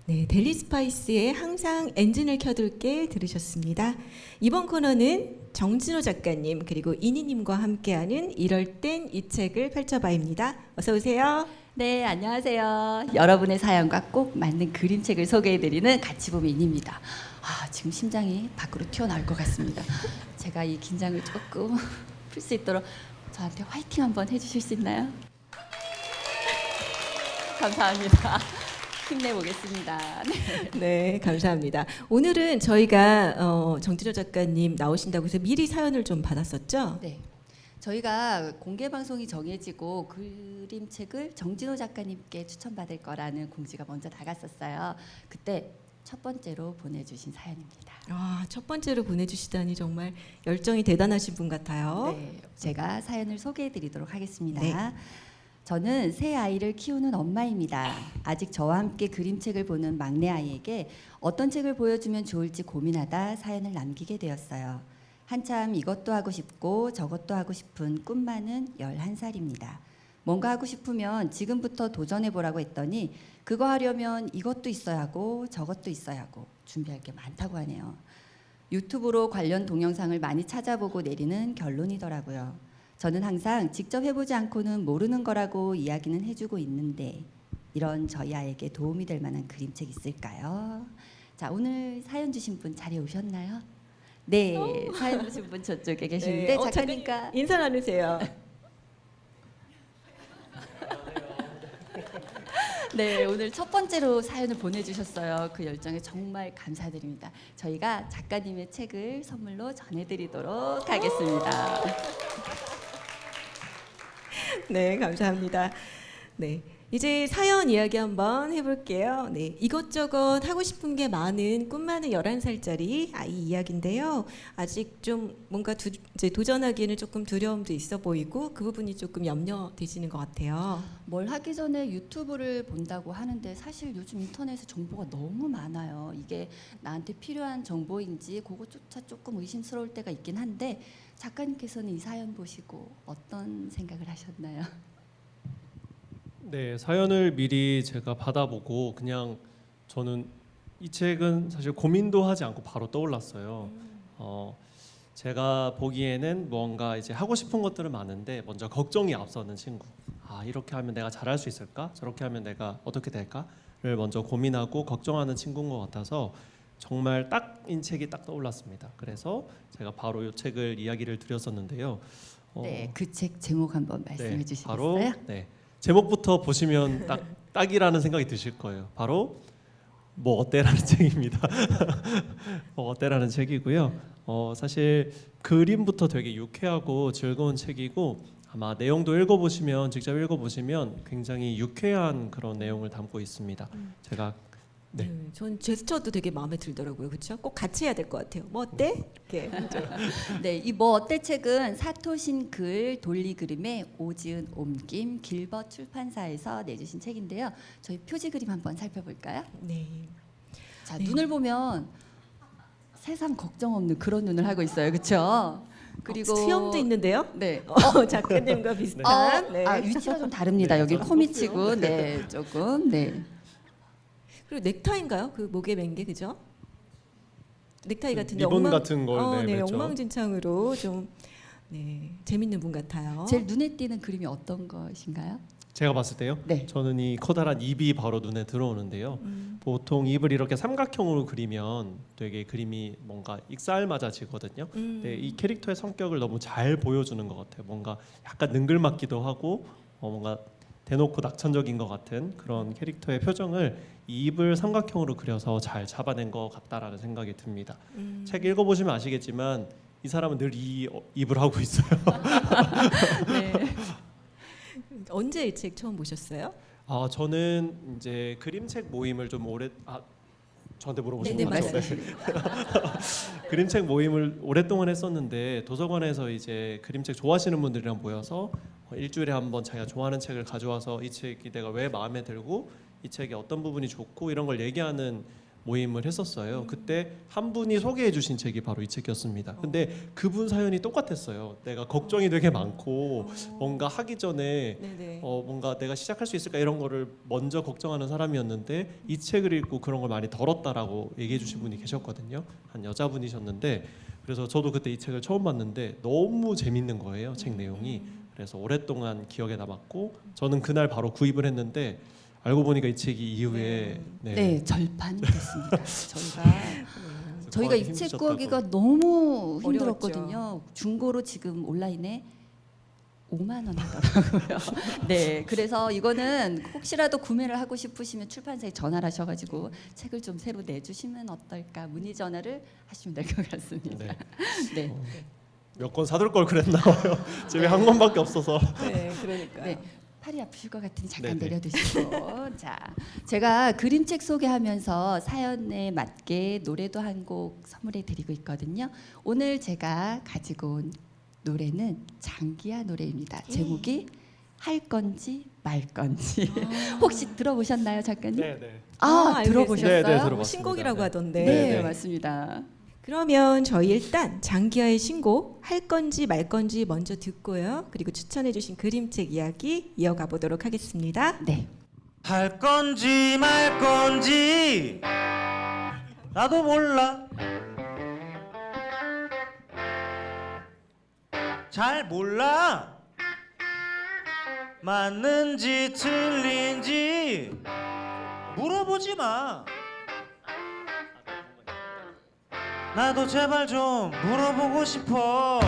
네, 델리 스파이스의 항상 엔진을 켜둘게 들으셨습니다. 이번 코너는 정진호 작가님 그리고 이니님과 함께하는 이럴 땐 이 책을 펼쳐봐입니다. 어서 오세요. 네, 안녕하세요. 여러분의 사연과 꼭 맞는 그림책을 소개해드리는 가치보민입니다. 지금 심장이 밖으로 튀어나올 것 같습니다. 제가 이 긴장을 조금 풀 수 있도록 저한테 화이팅 한번 해주실 수 있나요? 감사합니다. 힘내보겠습니다. 네. 네, 감사합니다. 오늘은 저희가 정진호 작가님 나오신다고 해서 미리 사연을 좀 받았었죠? 네. 저희가 공개 방송이 정해지고 그림책을 정진호 작가님께 추천받을 거라는 공지가 먼저 나갔었어요. 그때 첫 번째로 보내주신 사연입니다. 첫 번째로 보내주시다니 정말 열정이 대단하신 분 같아요. 네, 제가 사연을 소개해드리도록 하겠습니다. 네. 저는 새 아이를 키우는 엄마입니다. 아직 저와 함께 그림책을 보는 막내 아이에게 어떤 책을 보여주면 좋을지 고민하다 사연을 남기게 되었어요. 한참 이것도 하고 싶고 저것도 하고 싶은 꿈 많은 11살입니다. 뭔가 하고 싶으면 지금부터 도전해보라고 했더니 그거 하려면 이것도 있어야 하고 저것도 있어야 하고 준비할 게 많다고 하네요. 유튜브로 관련 동영상을 많이 찾아보고 내리는 결론이더라고요. 저는 항상 직접 해보지 않고는 모르는 거라고 이야기는 해주고 있는데 이런 저희 아이에게 도움이 될 만한 그림책 있을까요? 자, 오늘 사연 주신 분 자리에 오셨나요? 네, 사연 주신 분 저쪽에 계시는데 네, 작가님과 인사 나누세요. 네, 오늘 첫 번째로 사연을 보내주셨어요. 그 열정에 정말 감사드립니다. 저희가 작가님의 책을 선물로 전해드리도록 하겠습니다. 네, 감사합니다. 네, 이제 사연 이야기 한번 해볼게요. 네, 이것저것 하고 싶은 게 많은 꿈 많은 11살짜리 아이 이야기인데요. 아직 좀 뭔가 이제 도전하기에는 조금 두려움도 있어 보이고 그 부분이 조금 염려되시는 것 같아요. 뭘 하기 전에 유튜브를 본다고 하는데 사실 요즘 인터넷에 정보가 너무 많아요. 이게 나한테 필요한 정보인지 그것조차 조금 의심스러울 때가 있긴 한데 작가님께서는 이 사연 보시고 어떤 생각을 하셨나요? 네, 사연을 미리 제가 받아보고 그냥 저는 이 책은 사실 고민도 하지 않고 바로 떠올랐어요. 제가 보기에는 뭔가 이제 하고 싶은 것들은 많은데 먼저 걱정이 앞서는 친구. 이렇게 하면 내가 잘할 수 있을까? 저렇게 하면 내가 어떻게 될까?를 먼저 고민하고 걱정하는 친구인 것 같아서 정말 딱인 책이 딱 떠올랐습니다. 그래서 제가 바로 이 책을 이야기를 드렸었는데요. 네, 그 책 제목 한번 말씀해 주시겠어요? 바로 제목부터 보시면 딱이라는 생각이 드실 거예요. 바로 뭐 어때라는 책입니다. 뭐 어때라는 책이고요. 사실 그림부터 되게 유쾌하고 즐거운 책이고 아마 내용도 읽어보시면 직접 읽어보시면 굉장히 유쾌한 그런 내용을 담고 있습니다. 제가 네. 전 제스처도 되게 마음에 들더라고요. 그렇죠? 꼭 같이 해야 될 것 같아요. 뭐 어때? 이렇게. 네, 이 뭐 어때 책은 사토신 글 돌리 그림의 오지은 옮김 길벗 출판사에서 내주신 책인데요. 저희 표지 그림 한번 살펴볼까요? 네. 자, 네. 눈을 보면 세상 걱정 없는 그런 눈을 하고 있어요. 그렇죠? 그리고 수염도 있는데요. 네. 작가님과 비슷한. 네. 위치가 좀 다릅니다. 네, 여기 저는 코미치고 네, 조금 네. 그리고 넥타이인가요? 그 목에 맨 게 그죠? 넥타이 같은데 리본 같은 걸 네, 맸죠. 엉망진창으로 좀 재밌는 분 같아요. 제일 눈에 띄는 그림이 어떤 것인가요? 제가 봤을 때요. 네. 저는 이 커다란 입이 바로 눈에 들어오는데요. 보통 입을 이렇게 삼각형으로 그리면 되게 그림이 뭔가 익살맞아지거든요. 근데 이 캐릭터의 성격을 너무 잘 보여주는 것 같아요. 뭔가 약간 능글맞기도 하고 뭔가 대놓고 낙천적인 것 같은 그런 캐릭터의 표정을 이 입을 삼각형으로 그려서 잘 잡아낸 것 같다라는 생각이 듭니다. 책 읽어보시면 아시겠지만 이 사람은 늘 이 입을 하고 있어요. 네. 언제 이 책 처음 보셨어요? 저는 이제 그림책 모임을 좀 오래 저한테 물어보신 네, 거 맞죠? 맞아요. 그림책 모임을 오랫동안 했었는데 도서관에서 이제 그림책 좋아하시는 분들이랑 모여서 일주일에 한 번 자기가 좋아하는 책을 가져와서 이 책이 내가 왜 마음에 들고 이 책의 어떤 부분이 좋고 이런 걸 얘기하는 모임을 했었어요. 그때 한 분이 소개해 주신 책이 바로 이 책이었습니다. 근데 그분 사연이 똑같았어요. 내가 걱정이 되게 많고 뭔가 하기 전에 네네. 뭔가 내가 시작할 수 있을까 이런 거를 먼저 걱정하는 사람이었는데 이 책을 읽고 그런 걸 많이 덜었다라고 얘기해 주신 분이 계셨거든요. 한 여자분이셨는데 그래서 저도 그때 이 책을 처음 봤는데 너무 재밌는 거예요. 책 내용이. 그래서 오랫동안 기억에 남았고 저는 그날 바로 구입을 했는데 알고 보니까 이 책이 이후에 네, 절판 됐습니다. 저희가 이 책 구하기가 너무 힘들었거든요. 중고로 지금 온라인에 5만 원 하더라고요. 네, 그래서 이거는 혹시라도 구매를 하고 싶으시면 출판사에 전화를 하셔가지고 책을 좀 새로 내주시면 어떨까 문의 전화를 하시면 될 것 같습니다. 네. 네. 몇 권 사둘 걸 그랬나 봐요. 집에 한 권밖에 없어서. 네, 그러니까. 네. 팔이 아프실 것 같으니 잠깐 네네. 내려드시고 자, 제가 그림책 소개하면서 사연에 맞게 노래도 한 곡 선물해 드리고 있거든요. 오늘 제가 가지고 온 노래는 장기하 노래입니다. 제목이 할 건지 말 건지. 혹시 들어보셨나요, 작가님? 네. 알고 들어보셨어요? 네, 네, 들어봤습니다. 신곡이라고 네. 하던데. 네, 네. 맞습니다. 그러면 저희 일단 장기하의 신곡 할 건지 말 건지 먼저 듣고요. 그리고 추천해주신 그림책 이야기 이어가 보도록 하겠습니다. 네. 할 건지 말 건지 나도 몰라 잘 몰라 맞는지 틀린지 물어보지 마 나도 제발 좀 물어보고 싶어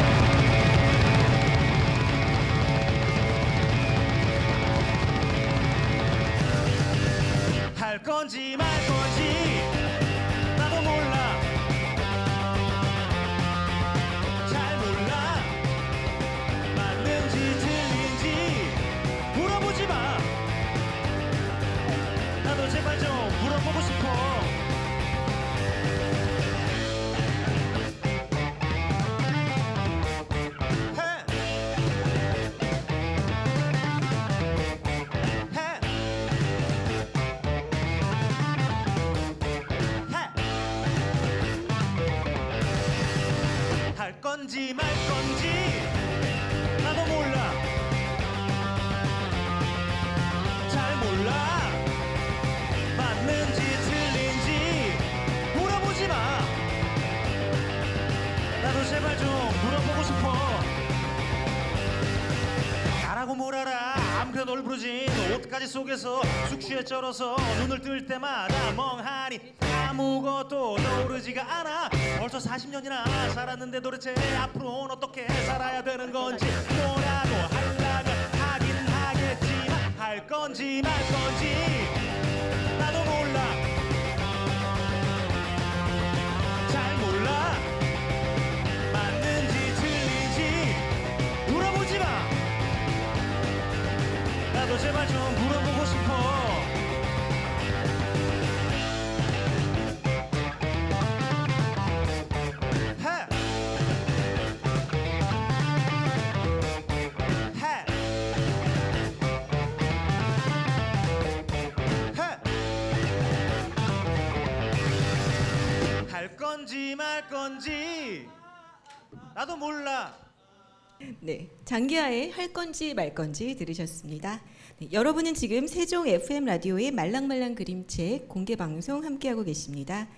할 건지 말 건지 나도 몰라 잘 몰라 맞는지 틀린지 물어보지 마 나도 제발 좀 물어보고 싶어 할 건지 말 건지 나도 몰라 잘 몰라 맞는지 틀린지 물어보지 마 나도 제발 좀 물어보고 싶어 나라고 뭘 알아 아무렇게나 널브러진 옷가지 속에서 숙취에 쩔어서 눈을 뜰 때마다 멍하니 아무것도 떠오르지가 않아 벌써 40년이나 살았는데 도대체 앞으로는 어떻게 살아야 되는 건지 뭐라도 하려면 하긴 하겠지만 할 건지 말 건지 나도 몰라 잘 몰라 맞는지 틀린지 물어보지 마 나도 제발 좀 물어보고 싶어 할 건지 말 건지 나도 몰라 네, 장기하의 할 건지 말 건지 들으셨습니다. 네, 여러분은 지금 세종 FM 라디오의 말랑말랑 그림책 공개 방송 함께하고 계십니다.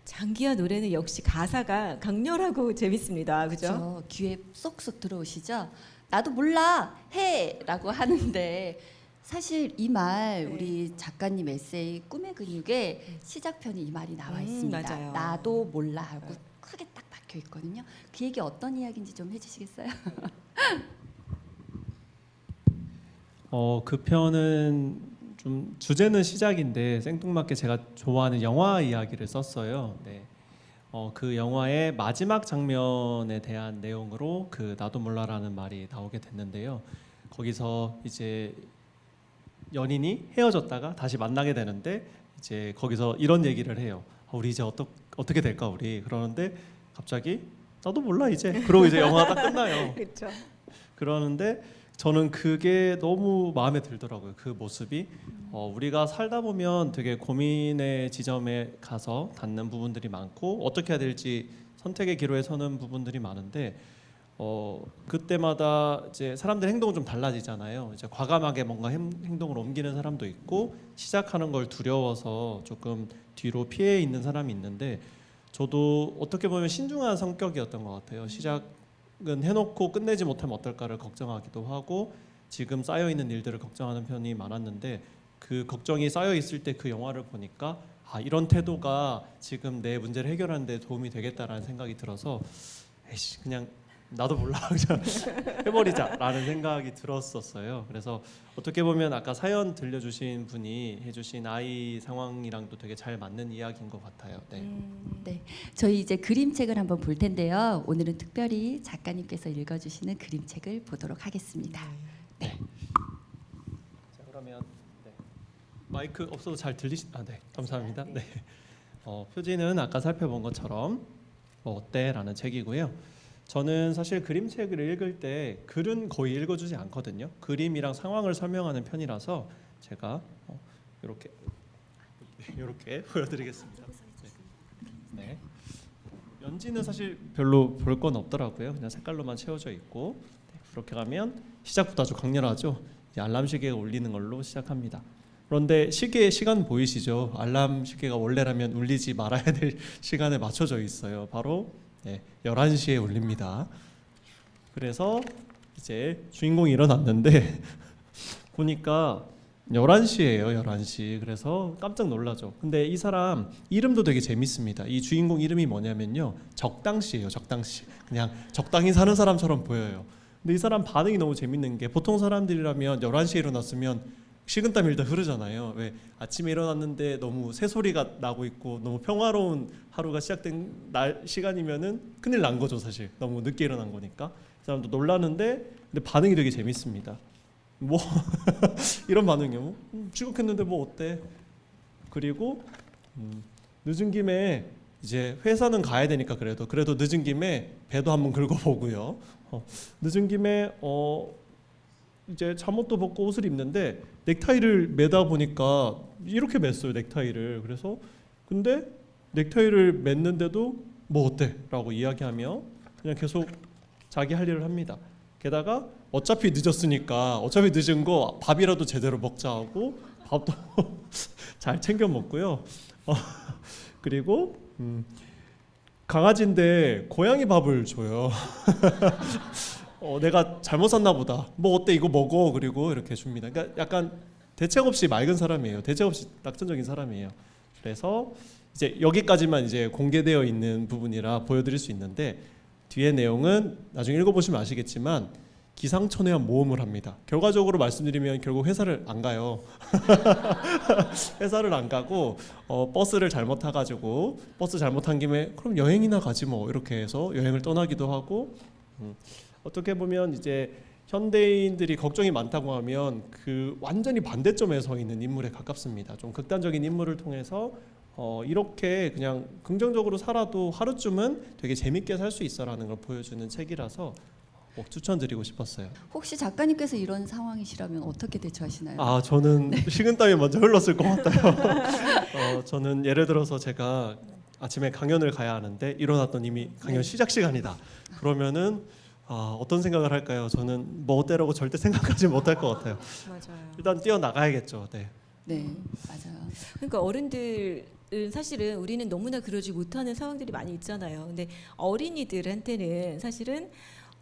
장기하 노래는 역시 가사가 강렬하고 재밌습니다. 그죠? 그렇죠. 귀에 쏙쏙 들어오시죠? 나도 몰라 해라고 하는데 사실 이 말 우리 작가님 에세이 꿈의 근육에 시작편이 이 말이 나와 있습니다. 맞아요. 나도 몰라 하고 크게 딱 박혀 있거든요. 그 얘기 어떤 이야기인지 좀 해주시겠어요? 그 편은 좀 주제는 시작인데 생뚱맞게 제가 좋아하는 영화 이야기를 썼어요. 네. 그 영화의 마지막 장면에 대한 내용으로 그 나도 몰라라는 말이 나오게 됐는데요. 거기서 이제 연인이 헤어졌다가 다시 만나게 되는데 이제 거기서 이런 얘기를 해요. 우리 이제 어떻게 될까 우리 그러는데 갑자기 나도 몰라 이제 그러고 이제 영화가 딱 끝나요. 그렇죠. 그러는데 저는 그게 너무 마음에 들더라고요. 그 모습이 우리가 살다 보면 되게 고민의 지점에 가서 닿는 부분들이 많고 어떻게 해야 될지 선택의 기로에 서는 부분들이 많은데 그때마다 이제 사람들 행동은 좀 달라지잖아요. 이제 과감하게 뭔가 행동을 옮기는 사람도 있고 시작하는 걸 두려워서 조금 뒤로 피해 있는 사람이 있는데 저도 어떻게 보면 신중한 성격이었던 것 같아요. 시작은 해놓고 끝내지 못하면 어떨까를 걱정하기도 하고 지금 쌓여 있는 일들을 걱정하는 편이 많았는데 그 걱정이 쌓여 있을 때 그 영화를 보니까 이런 태도가 지금 내 문제를 해결하는 데 도움이 되겠다라는 생각이 들어서 에이씨 그냥 나도 몰라 그냥 해버리자라는 생각이 들었었어요. 그래서 어떻게 보면 아까 사연 들려주신 분이 해주신 아이 상황이랑도 되게 잘 맞는 이야기인 것 같아요. 네. 저희 이제 그림책을 한번 볼 텐데요. 오늘은 특별히 작가님께서 읽어주시는 그림책을 보도록 하겠습니다. 자 그러면 마이크 없어도 잘 들리시? 네 감사합니다. 네. 표지는 아까 살펴본 것처럼 뭐 어때?라는 책이고요. 저는 사실 그림책을 읽을 때 글은 거의 읽어주지 않거든요. 그림이랑 상황을 설명하는 편이라서 제가 이렇게 보여드리겠습니다. 네. 연지는 사실 별로 볼 건 없더라고요. 그냥 색깔로만 채워져 있고 그렇게 가면 시작부터 아주 강렬하죠. 알람 시계가 울리는 걸로 시작합니다. 그런데 시간 보이시죠? 알람 시계가 원래라면 울리지 말아야 될 시간에 맞춰져 있어요. 바로 11시에 울립니다. 그래서 이제 주인공이 일어났는데 보니까 11시예요. 11시. 그래서 깜짝 놀라죠. 근데 이 사람 이름도 되게 재밌습니다. 이 주인공 이름이 뭐냐면요. 적당시예요. 적당시. 그냥 적당히 사는 사람처럼 보여요. 근데 이 사람 반응이 너무 재밌는 게 보통 사람들이라면 11시에 일어났으면 식은땀 일다 흐르잖아요. 왜 아침에 일어났는데 너무 새소리가 나고 있고 너무 평화로운 하루가 시작된 시간이면은 큰일 난 거죠. 사실 너무 늦게 일어난 거니까 그 사람도 놀라는데 근데 반응이 되게 재밌습니다. 뭐 이런 반응이요. 취직했는데 뭐 어때? 그리고 늦은 김에 이제 회사는 가야 되니까 그래도 늦은 김에 배도 한번 긁어보고요. 늦은 김에 이제 잠옷도 벗고 옷을 입는데 넥타이를 매다 보니까 이렇게 맸어요. 넥타이를. 그래서 근데 넥타이를 맸는데도 뭐 어때? 라고 이야기하며 그냥 계속 자기 할 일을 합니다. 게다가 어차피 늦었으니까 어차피 늦은 거 밥이라도 제대로 먹자 하고 밥도 잘 챙겨 먹고요. 그리고 강아지인데 고양이 밥을 줘요. 내가 잘못 샀나 보다. 뭐 어때 이거 먹어. 그리고 이렇게 줍니다. 그러니까 약간 대책 없이 맑은 사람이에요. 대책 없이 낙천적인 사람이에요. 그래서 이제 여기까지만 이제 공개되어 있는 부분이라 보여드릴 수 있는데 뒤에 내용은 나중에 읽어보시면 아시겠지만 기상천외한 모험을 합니다. 결과적으로 말씀드리면 결국 회사를 안 가요. 회사를 안 가고 버스를 잘못 타가지고 버스 잘못한 김에 그럼 여행이나 가지 뭐 이렇게 해서 여행을 떠나기도 하고 어떻게 보면 이제 현대인들이 걱정이 많다고 하면 그 완전히 반대점에 서 있는 인물에 가깝습니다. 좀 극단적인 인물을 통해서 이렇게 그냥 긍정적으로 살아도 하루쯤은 되게 재밌게 살 수 있어라는 걸 보여주는 책이라서 꼭 추천드리고 싶었어요. 혹시 작가님께서 이런 상황이시라면 어떻게 대처하시나요? 저는 식은땀이 먼저 흘렀을 것 같아요. 저는 예를 들어서 제가 아침에 강연을 가야 하는데 일어났더니 이미 강연 시작 시간이다. 그러면은 어떤 생각을 할까요? 저는 뭐 어때라고 절대 생각하지 못할 것 같아요. 맞아요. 일단 뛰어나가야겠죠. 네. 네, 맞아요. 그러니까 어른들은 사실은 우리는 너무나 그러지 못하는 상황들이 많이 있잖아요. 근데 어린이들한테는 사실은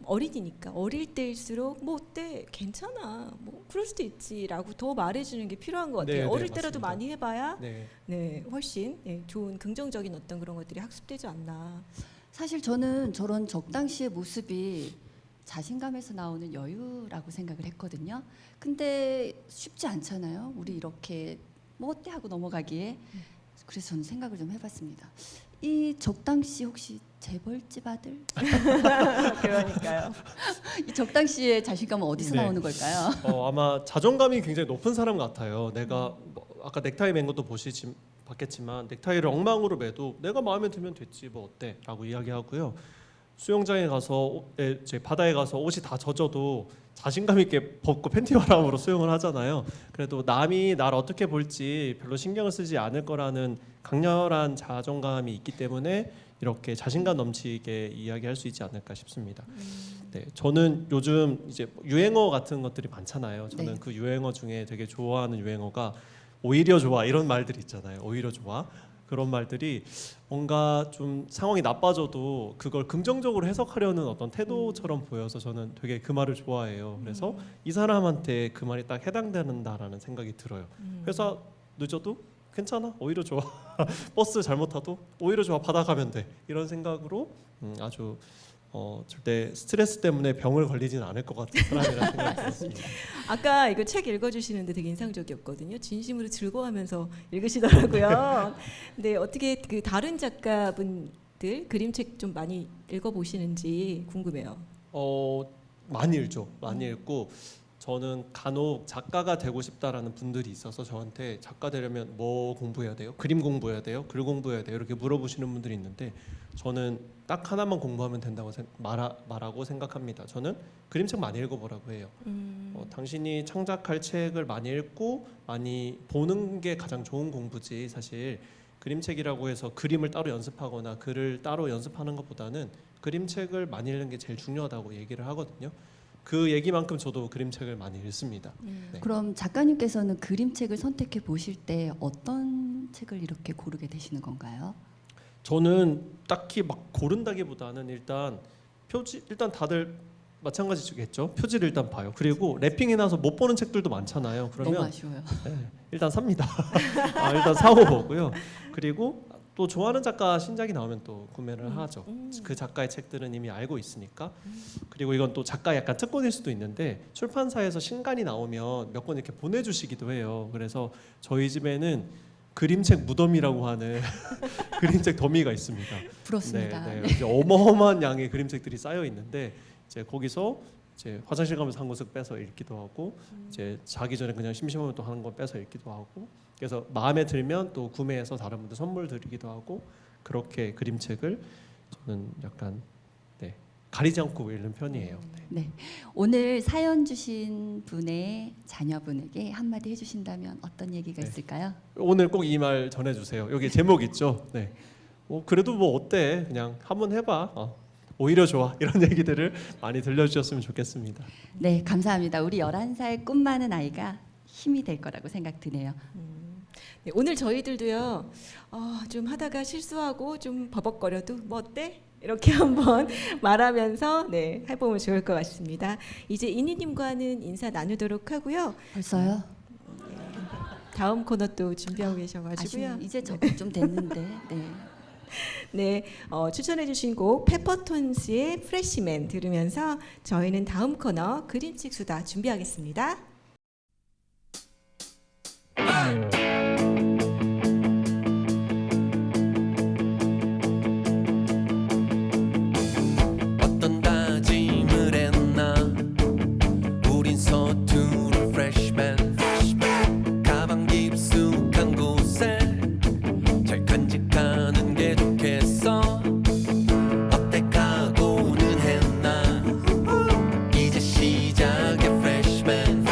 어린이니까 어릴 때일수록 뭐 어때 괜찮아 뭐 그럴 수도 있지라고 더 말해주는 게 필요한 것 같아요. 네, 어릴 네, 때라도 맞습니다. 많이 해봐야 네. 훨씬 좋은 긍정적인 어떤 그런 것들이 학습되지 않나. 사실 저는 저런 적당시의 모습이 자신감에서 나오는 여유라고 생각을 했거든요. 근데 쉽지 않잖아요. 우리 이렇게 뭐 어때 하고 넘어가기에. 그래서 저는 생각을 좀 해봤습니다. 이 적당시 혹시 재벌집 아들? 그러니까요. 이 적당시의 자신감은 어디서 네. 나오는 걸까요? 아마 자존감이 굉장히 높은 사람 같아요. 내가 아까 넥타이 맨 것도 봤겠지만 넥타이를 엉망으로 매도 내가 마음에 들면 됐지 뭐 어때? 라고 이야기하고요. 수영장에 가서 제 바다에 가서 옷이 다 젖어도 자신감 있게 벗고 팬티 바람으로 수영을 하잖아요. 그래도 남이 날 어떻게 볼지 별로 신경을 쓰지 않을 거라는 강렬한 자존감이 있기 때문에 이렇게 자신감 넘치게 이야기할 수 있지 않을까 싶습니다. 네, 저는 요즘 이제 유행어 같은 것들이 많잖아요. 저는 네. 그 유행어 중에 되게 좋아하는 유행어가 오히려 좋아 이런 말들이 있잖아요. 오히려 좋아. 그런 말들이 뭔가 좀 상황이 나빠져도 그걸 긍정적으로 해석하려는 어떤 태도처럼 보여서 저는 되게 그 말을 좋아해요. 그래서 이 사람한테 그 말이 딱 해당된다라는 생각이 들어요. 회사 늦어도 괜찮아, 오히려 좋아. 버스 잘못 타도 오히려 좋아, 받아가면 돼. 이런 생각으로 아주 절대 스트레스 때문에 병을 걸리지는 않을 것 같은 사람이라는 생각이 들었습니다. 아까 이거 책 읽어주시는데 되게 인상적이었거든요. 진심으로 즐거워하면서 읽으시더라고요. 근데 어떻게 그 다른 작가분들 그림책 좀 많이 읽어보시는지 궁금해요. 많이 읽죠. 많이 읽고 저는 간혹 작가가 되고 싶다라는 분들이 있어서 저한테 작가 되려면 뭐 공부해야 돼요? 그림 공부해야 돼요? 글 공부해야 돼요? 이렇게 물어보시는 분들이 있는데 저는 딱 하나만 공부하면 된다고 말하고 생각합니다. 저는 그림책 많이 읽어보라고 해요. 당신이 창작할 책을 많이 읽고 많이 보는 게 가장 좋은 공부지. 사실 그림책이라고 해서 그림을 따로 연습하거나 글을 따로 연습하는 것보다는 그림책을 많이 읽는 게 제일 중요하다고 얘기를 하거든요. 그 얘기만큼 저도 그림책을 많이 읽습니다. 네. 그럼 작가님께서는 그림책을 선택해 보실 때 어떤 책을 이렇게 고르게 되시는 건가요? 저는 딱히 막 고른다기보다는 일단 다들 마찬가지겠죠. 표지를 일단 봐요. 그리고 랩핑해 놔서 못 보는 책들도 많잖아요. 너무 그러면 아쉬워요. 네, 일단 삽니다. 일단 사고 보고요. 그리고 또 좋아하는 작가 신작이 나오면 또 구매를 하죠. 그 작가의 책들은 이미 알고 있으니까. 그리고 이건 또 작가 약간 특권일 수도 있는데 출판사에서 신간이 나오면 몇 권 이렇게 보내주시기도 해요. 그래서 저희 집에는 그림책 무덤이라고 하는 그림책 더미가 있습니다. 부럽습니다. 네, 이제 어마어마한 양의 그림책들이 쌓여 있는데 이제 거기서 이제 화장실 가면서 한 권씩 빼서 읽기도 하고 이제 자기 전에 그냥 심심하면 또 한 권 빼서 읽기도 하고 그래서 마음에 들면 또 구매해서 다른 분들 선물 드리기도 하고 그렇게 그림책을 저는 약간 가리지 않고 읽는 편이에요. 네. 오늘 사연 주신 분의 자녀분에게 한마디 해주신다면 어떤 얘기가 네. 있을까요? 오늘 꼭 이 말 전해주세요. 여기 제목 있죠. 네. 그래도 뭐 어때? 그냥 한번 해봐. 오히려 좋아. 이런 얘기들을 많이 들려주셨으면 좋겠습니다. 네, 감사합니다. 우리 11살 꿈 많은 아이가 힘이 될 거라고 생각 드네요. 네, 오늘 저희들도요. 좀 하다가 실수하고 좀 버벅거려도 뭐 어때? 이렇게 한번 말하면서 해보면 좋을 것 같습니다. 이제 이니님과는 인사 나누도록 하고요. 벌써요? 다음 코너 또 준비하고 계셔가지고요. 아쉬워. 이제 적응 좀 됐는데. 네. 추천해주신 곡 페퍼톤스의 프레시맨 들으면서 저희는 다음 코너 그림책 수다 준비하겠습니다. 어떤 다짐을 했나 우린 서투른 freshman 가방 깊숙한 곳에 잘 간직하는 게 좋겠어 어때 각오는 했나 이제 시작의 freshman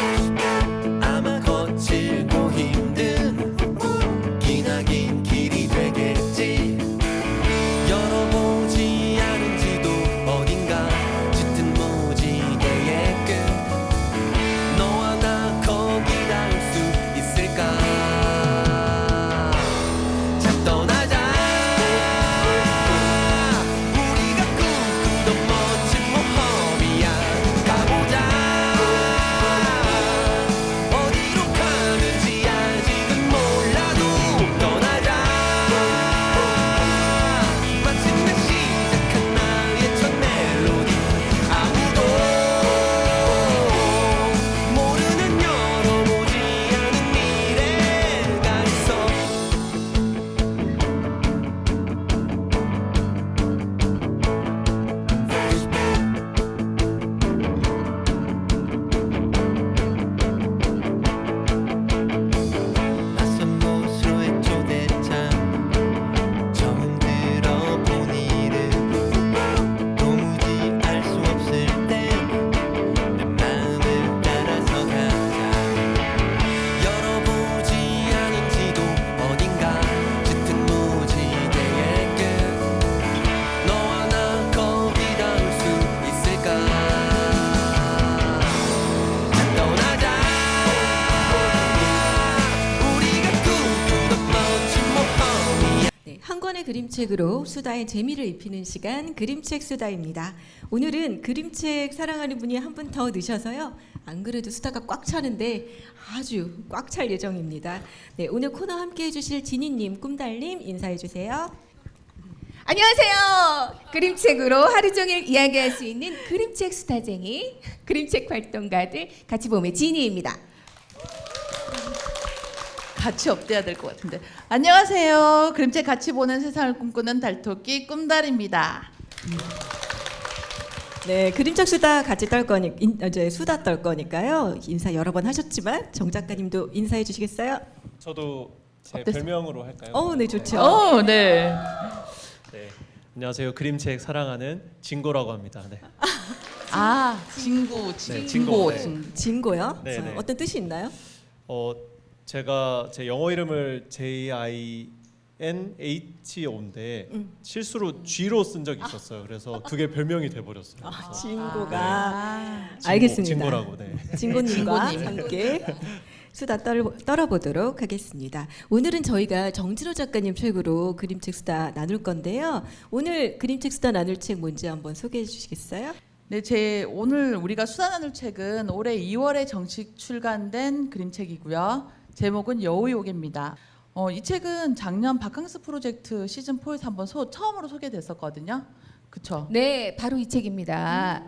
그림책으로 수다의 재미를 입히는 시간 그림책 수다입니다. 오늘은 그림책 사랑하는 분이 한 분 더 넣으셔서요. 안 그래도 수다가 꽉 차는데 아주 꽉 찰 예정입니다. 네, 오늘 코너 함께 해주실 진희님, 꿈달님 인사해 주세요. 안녕하세요. 그림책으로 하루 종일 이야기할 수 있는 그림책 수다쟁이, 그림책 활동가들 같이 봄의 지니입니다. 같이 업돼야 될 것 같은데. 안녕하세요. 그림책 같이 보는 세상을 꿈꾸는 달토끼 꿈달입니다. 네, 그림책 수다 같이 떨 거니 이제 수다 떨 거니까요. 인사 여러 번 하셨지만 정 작가님도 인사해 주시겠어요? 저도 제 어땠어? 별명으로 할까요? 네, 좋죠. 네. 네. 안녕하세요. 그림책 사랑하는 진고라고 합니다. 네. 아, 진고, 네, 진고, 네. 진고. 진고요? 네, 네. 어떤 뜻이 있나요? 제가 제 영어 이름을 JINHO인데 실수로 G로 쓴 적이 있었어요. 그래서 그게 별명이 돼 버렸어요. 진고가 아, 알겠습니다. 진고라고. 네. 진고님과 진고님. 함께 수다 떨어보도록 하겠습니다. 오늘은 저희가 정진호 작가님 책으로 그림책 수다 나눌 건데요. 오늘 그림책 수다 나눌 책 뭔지 한번 소개해 주시겠어요? 네, 오늘 우리가 수다 나눌 책은 올해 2월에 정식 출간된 그림책이고요. 제목은 여우요괴입니다. 이 책은 작년 바캉스 프로젝트 시즌 4에서 한번 처음으로 소개됐었거든요. 그쵸? 네, 바로 이 책입니다.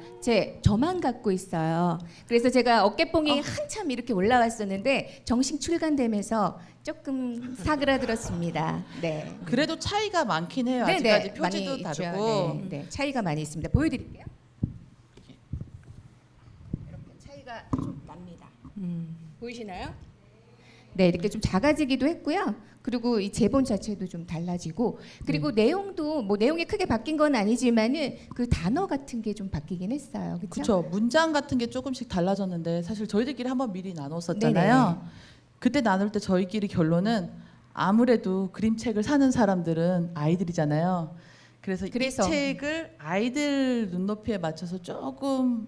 저만 갖고 있어요. 그래서 제가 어깨뽕이 한참 이렇게 올라왔었는데 정식 출간되면서 조금 사그라들었습니다. 네. 그래도 차이가 많긴 해요. 네, 아직까지 네, 표지도 많이 있죠. 다르고. 네, 차이가 많이 있습니다. 보여드릴게요. 이렇게 차이가 좀 납니다. 보이시나요? 네, 이렇게 좀 작아지기도 했고요. 그리고 이 제본 자체도 좀 달라지고, 그리고 내용도 뭐 내용이 크게 바뀐 건 아니지만은 그 단어 같은 게 좀 바뀌긴 했어요. 그렇죠? 그렇죠. 문장 같은 게 조금씩 달라졌는데 사실 저희들끼리 한번 미리 나눴었잖아요. 그때 나눌 때 저희끼리 결론은 아무래도 그림책을 사는 사람들은 아이들이잖아요. 그래서 이 책을 아이들 눈높이에 맞춰서 조금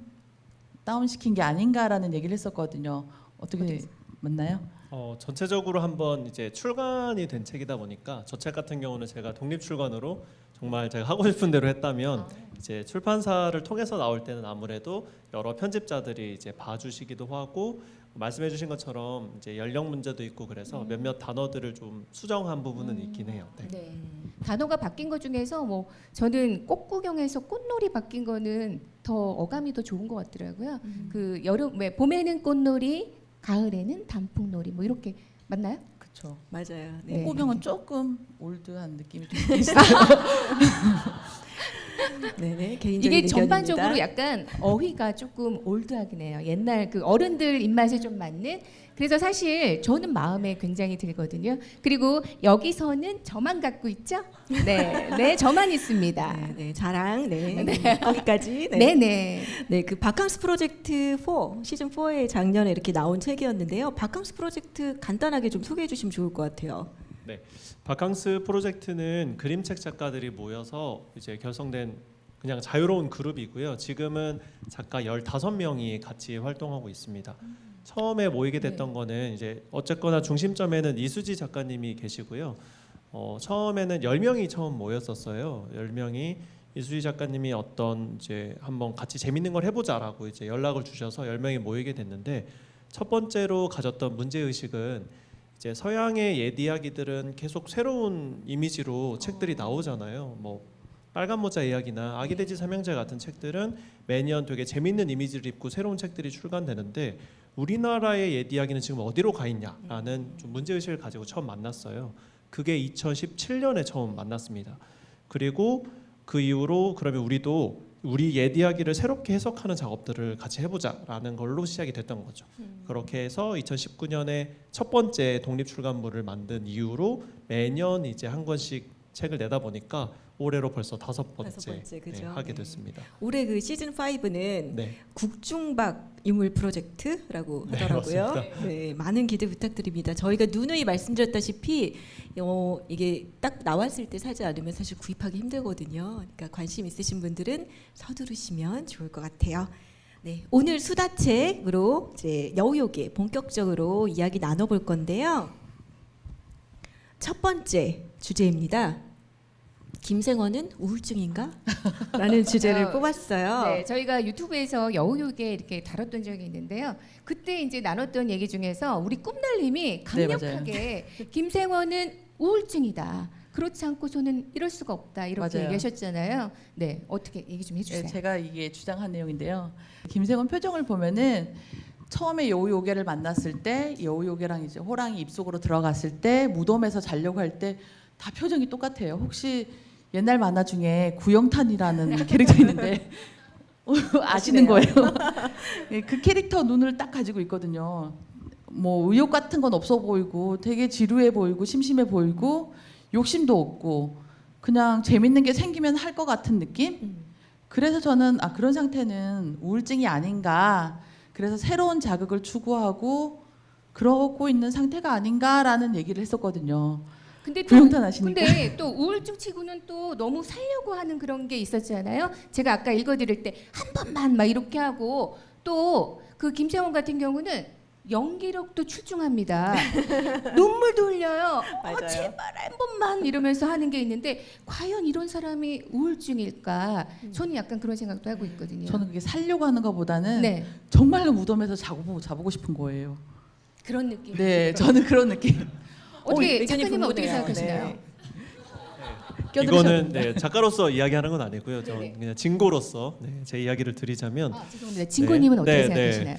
다운시킨 게 아닌가라는 얘기를 했었거든요. 어떻게 맞나요? 전체적으로 한번 이제 출간이 된 책이다 보니까 저 책 같은 경우는 제가 독립 출간으로 정말 제가 하고 싶은 대로 했다면 이제 출판사를 통해서 나올 때는 아무래도 여러 편집자들이 이제 봐주시기도 하고 말씀해주신 것처럼 이제 연령 문제도 있고 그래서 몇몇 단어들을 좀 수정한 부분은 있긴 해요. 네. 네. 단어가 바뀐 것 중에서 뭐 저는 꽃구경에서 꽃놀이 바뀐 거는 더 어감이 더 좋은 것 같더라고요. 그 봄에는 꽃놀이, 가을에는 단풍놀이 뭐 이렇게 맞나요? 그렇죠. 맞아요. 네. 꽃구경은 조금 올드한 느낌이 좀 있어요. 네네, 개인적인 이게 의견입니다. 전반적으로 약간 어휘가 조금 올드하긴 해요. 옛날 그 어른들 입맛에 좀 맞는. 그래서 사실 저는 마음에 굉장히 들거든요. 그리고 여기서는 저만 갖고 있죠? 네, 네, 저만 있습니다. 네, 네, 자랑. 네, 거기까지. 네, 네. 네, 그 바캉스 프로젝트 4 시즌 4에 작년에 이렇게 나온 책이었는데요. 바캉스 프로젝트 간단하게 좀 소개해 주시면 좋을 것 같아요. 네, 바캉스 프로젝트는 그림책 작가들이 모여서 이제 결성된 그냥 자유로운 그룹이고요. 지금은 작가 15명이 같이 활동하고 있습니다. 처음에 모이게 됐던 거는 이제 어쨌거나 중심점에는 이수지 작가님이 계시고요. 처음에는 10명이 처음 모였었어요. 10명이 이수지 작가님이 어떤 이제 한번 같이 재밌는 걸 해보자라고 이제 연락을 주셔서 10명이 모이게 됐는데 첫 번째로 가졌던 문제 의식은 이제 서양의 옛 이야기들은 계속 새로운 이미지로 책들이 나오잖아요. 뭐 빨간 모자 이야기나 아기 돼지 삼형제 같은 책들은 매년 되게 재밌는 이미지를 입고 새로운 책들이 출간되는데 우리나라의 옛 이야기는 지금 어디로 가 있냐라는 좀 문제 의식을 가지고 처음 만났어요. 그게 2017년에 처음 만났습니다. 그리고 그 이후로 그러면 우리도 우리 옛 이야기를 새롭게 해석하는 작업들을 같이 해보자라는 걸로 시작이 됐던 거죠. 그렇게 해서 2019년에 첫 번째 독립 출간물을 만든 이후로 매년 이제 한 권씩 책을 내다 보니까 올해로 벌써 다섯 번째 그죠? 하게 네. 됐습니다. 올해 그 시즌 5는 네. 국중박 인물 프로젝트라고 하더라고요. 네, 많은 기대 부탁드립니다. 저희가 누누이 말씀드렸다시피 이게 딱 나왔을 때 사지 않으면 사실 구입하기 힘들거든요. 그러니까 관심 있으신 분들은 서두르시면 좋을 것 같아요. 네, 오늘 수다책으로 이제 여우요괴 본격적으로 이야기 나눠볼 건데요. 첫 번째 주제입니다. 김생원은 우울증인가? 라는 주제를 뽑았어요. 네, 저희가 유튜브에서 여우요게 이렇게 다뤘던 적이 있는데요. 그때 이제 나눴던 얘기 중에서 우리 꿈날님이 강력하게 김생원은 우울증이다. 그렇지 않고서는 이럴 수가 없다. 이렇게 맞아요. 얘기하셨잖아요. 네, 어떻게 얘기 좀 해주세요. 네, 제가 이게 주장한 내용인데요. 김생원 표정을 보면은 처음에 여우요괴를 만났을 때 여우요괴랑 이제 호랑이 입속으로 들어갔을 때 무덤에서 자려고 할 때 다 표정이 똑같아요. 혹시 옛날 만화 중에 구영탄이라는 캐릭터 있는데 아시는 거예요? 예, 그 캐릭터 눈을 딱 가지고 있거든요. 뭐 의욕 같은 건 없어 보이고 되게 지루해 보이고 심심해 보이고 욕심도 없고 그냥 재밌는 게 생기면 할 것 같은 느낌? 그래서 저는 그런 상태는 우울증이 아닌가. 그래서 새로운 자극을 추구하고 그러고 있는 상태가 아닌가라는 얘기를 했었거든요. 근데 또, 구영탄 아시니까. 근데 또 우울증 치고는 또 너무 살려고 하는 그런 게 있었잖아요. 제가 아까 읽어드릴 때 한 번만 막 이렇게 하고 또 그 김생원 같은 경우는 연기력도 출중합니다. 눈물도 흘려요. 제발 한 번만 이러면서 하는 게 있는데 과연 이런 사람이 우울증일까? 저는 약간 그런 생각도 하고 있거든요. 저는 그게 살려고 하는 것보다는 네, 정말로 무덤에서 자보고 싶은 거예요. 그런 느낌. 네, 저는 그런 느낌. 어떻게 의견이 작가님은 어떻게 분분해요. 생각하시나요? 네. 이거는 네, 작가로서 이야기하는 건 아니고요. 저는 네네. 그냥 진고로서 제 이야기를 드리자면 죄송합니다. 진고님은 어떻게 네, 생각하시나요?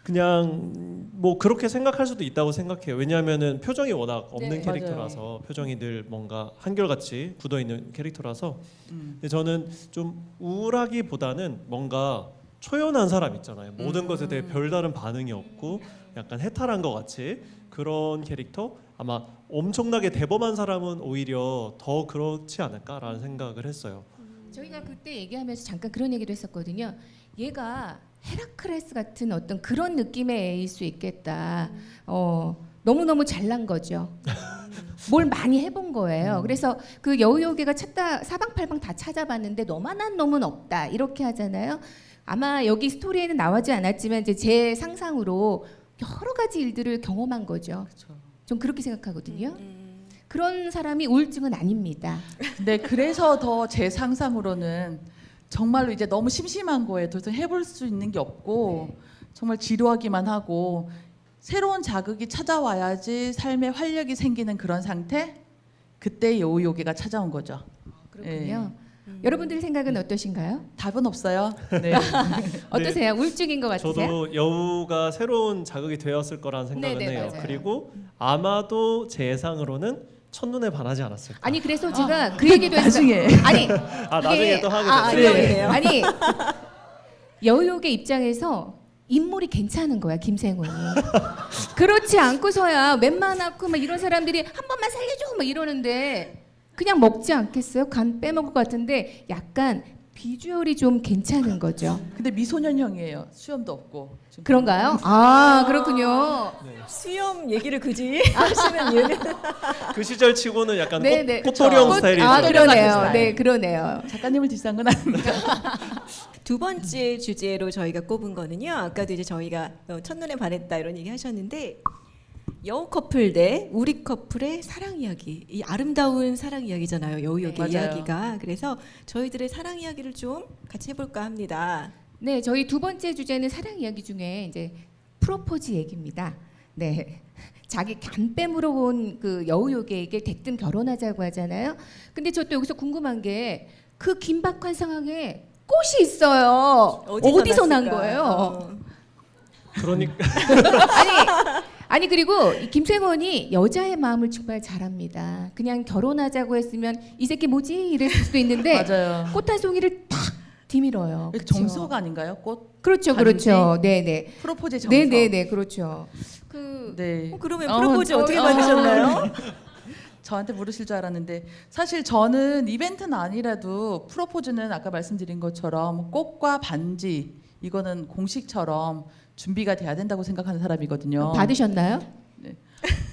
그냥 뭐 그렇게 생각할 수도 있다고 생각해요. 왜냐하면은 표정이 워낙 없는 네, 캐릭터라서 표정이 늘 뭔가 한결같이 굳어 있는 캐릭터라서. 근데 저는 좀 우울하기보다는 뭔가 초연한 사람 있잖아요. 모든 것에 대해 별다른 반응이 없고 약간 해탈한 것 같이 그런 캐릭터. 아마 엄청나게 대범한 사람은 오히려 더 그렇지 않을까라는 생각을 했어요. 저희가 그때 얘기하면서 잠깐 그런 얘기도 했었거든요. 얘가 헤라클레스 같은 어떤 그런 느낌의 애일 수 있겠다. 너무너무 잘난 거죠. 뭘 많이 해본 거예요. 그래서 그 여우요괴가 찾다 사방팔방 다 찾아봤는데 너만한 놈은 없다. 이렇게 하잖아요. 아마 여기 스토리에는 나오지 않았지만 이제 제 상상으로 여러 가지 일들을 경험한 거죠. 좀 그렇게 생각하거든요. 그런 사람이 우울증은 아닙니다. 네, 그래서 더 제 상상으로는 정말로 이제 너무 심심한 거에 더 이상 해볼 수 있는 게 없고 정말 지루하기만 하고 새로운 자극이 찾아와야지 삶에 활력이 생기는 그런 상태? 그때 여우요괴가 찾아온 거죠. 그렇군요. 여러분들 생각은 어떠신가요? 답은 없어요. 네. 어떠세요? 우울증인 것 같으세요? 저도 여우가 새로운 자극이 되었을 거라는 생각은 네네, 해요. 맞아요. 그리고 아마도 제 예상으로는 첫눈에 반하지 않았을까. 아니 그래서 제가 그 얘기도 했어요. 나중에. 아니 나중에 또 하게 되네요. 아니 여우요괴 입장에서 인물이 괜찮은 거야 김생훈이. 그렇지 않고서야 웬만하고 막 이런 사람들이 한 번만 살려줘 막 이러는데 그냥 먹지 않겠어요? 간 빼먹을 것 같은데 약간 비주얼이 좀 괜찮은 거죠. 근데 미소년형이에요. 수염도 없고. 지금 그런가요? 아 그렇군요. 수염 얘기를 굳이 하시는 이유는 그 시절 치고는 약간 네네. 꽃도령 꽃- 스타일이죠. 아 그러네요. 스타일. 네 그러네요. 작가님을 디스한 건 아닙니다. 두 번째 주제로 저희가 꼽은 거는요. 아까도 이제 저희가 첫눈에 반했다 이런 얘기 하셨는데 여우 커플 대 우리 커플의 사랑 이야기. 이 아름다운 사랑 이야기잖아요. 여우요괴 네, 맞아요. 이야기가. 그래서 저희들의 사랑 이야기를 좀 같이 해볼까 합니다. 네, 저희 두 번째 주제는 사랑 이야기 중에 이제 프로포즈 얘기입니다. 네. 자기 간빼물어 온 그 여우요괴에게 대뜸 결혼하자고 하잖아요. 근데 저 또 여기서 궁금한 게 그 긴박한 상황에 꽃이 있어요. 어디서 난 났을까? 거예요? 그러니까 아니 그리고 이 김생원이 여자의 마음을 정말 잘합니다. 그냥 결혼하자고 했으면 이 새끼 뭐지 이랬을 수도 있는데 맞아요. 꽃 한 송이를 탁 뒤밀어요. 그쵸? 정석 아닌가요? 꽃 그렇죠, 반지? 그렇죠. 네네. 프로포즈의 정석. 네네네 그렇죠. 그 네. 그러면 프로포즈 어떻게 받으셨나요? 저한테 물으실 줄 알았는데 사실 저는 이벤트는 아니라도 프로포즈는 아까 말씀드린 것처럼 꽃과 반지 이거는 공식처럼 준비가 돼야 된다고 생각하는 사람이거든요. 받으셨나요?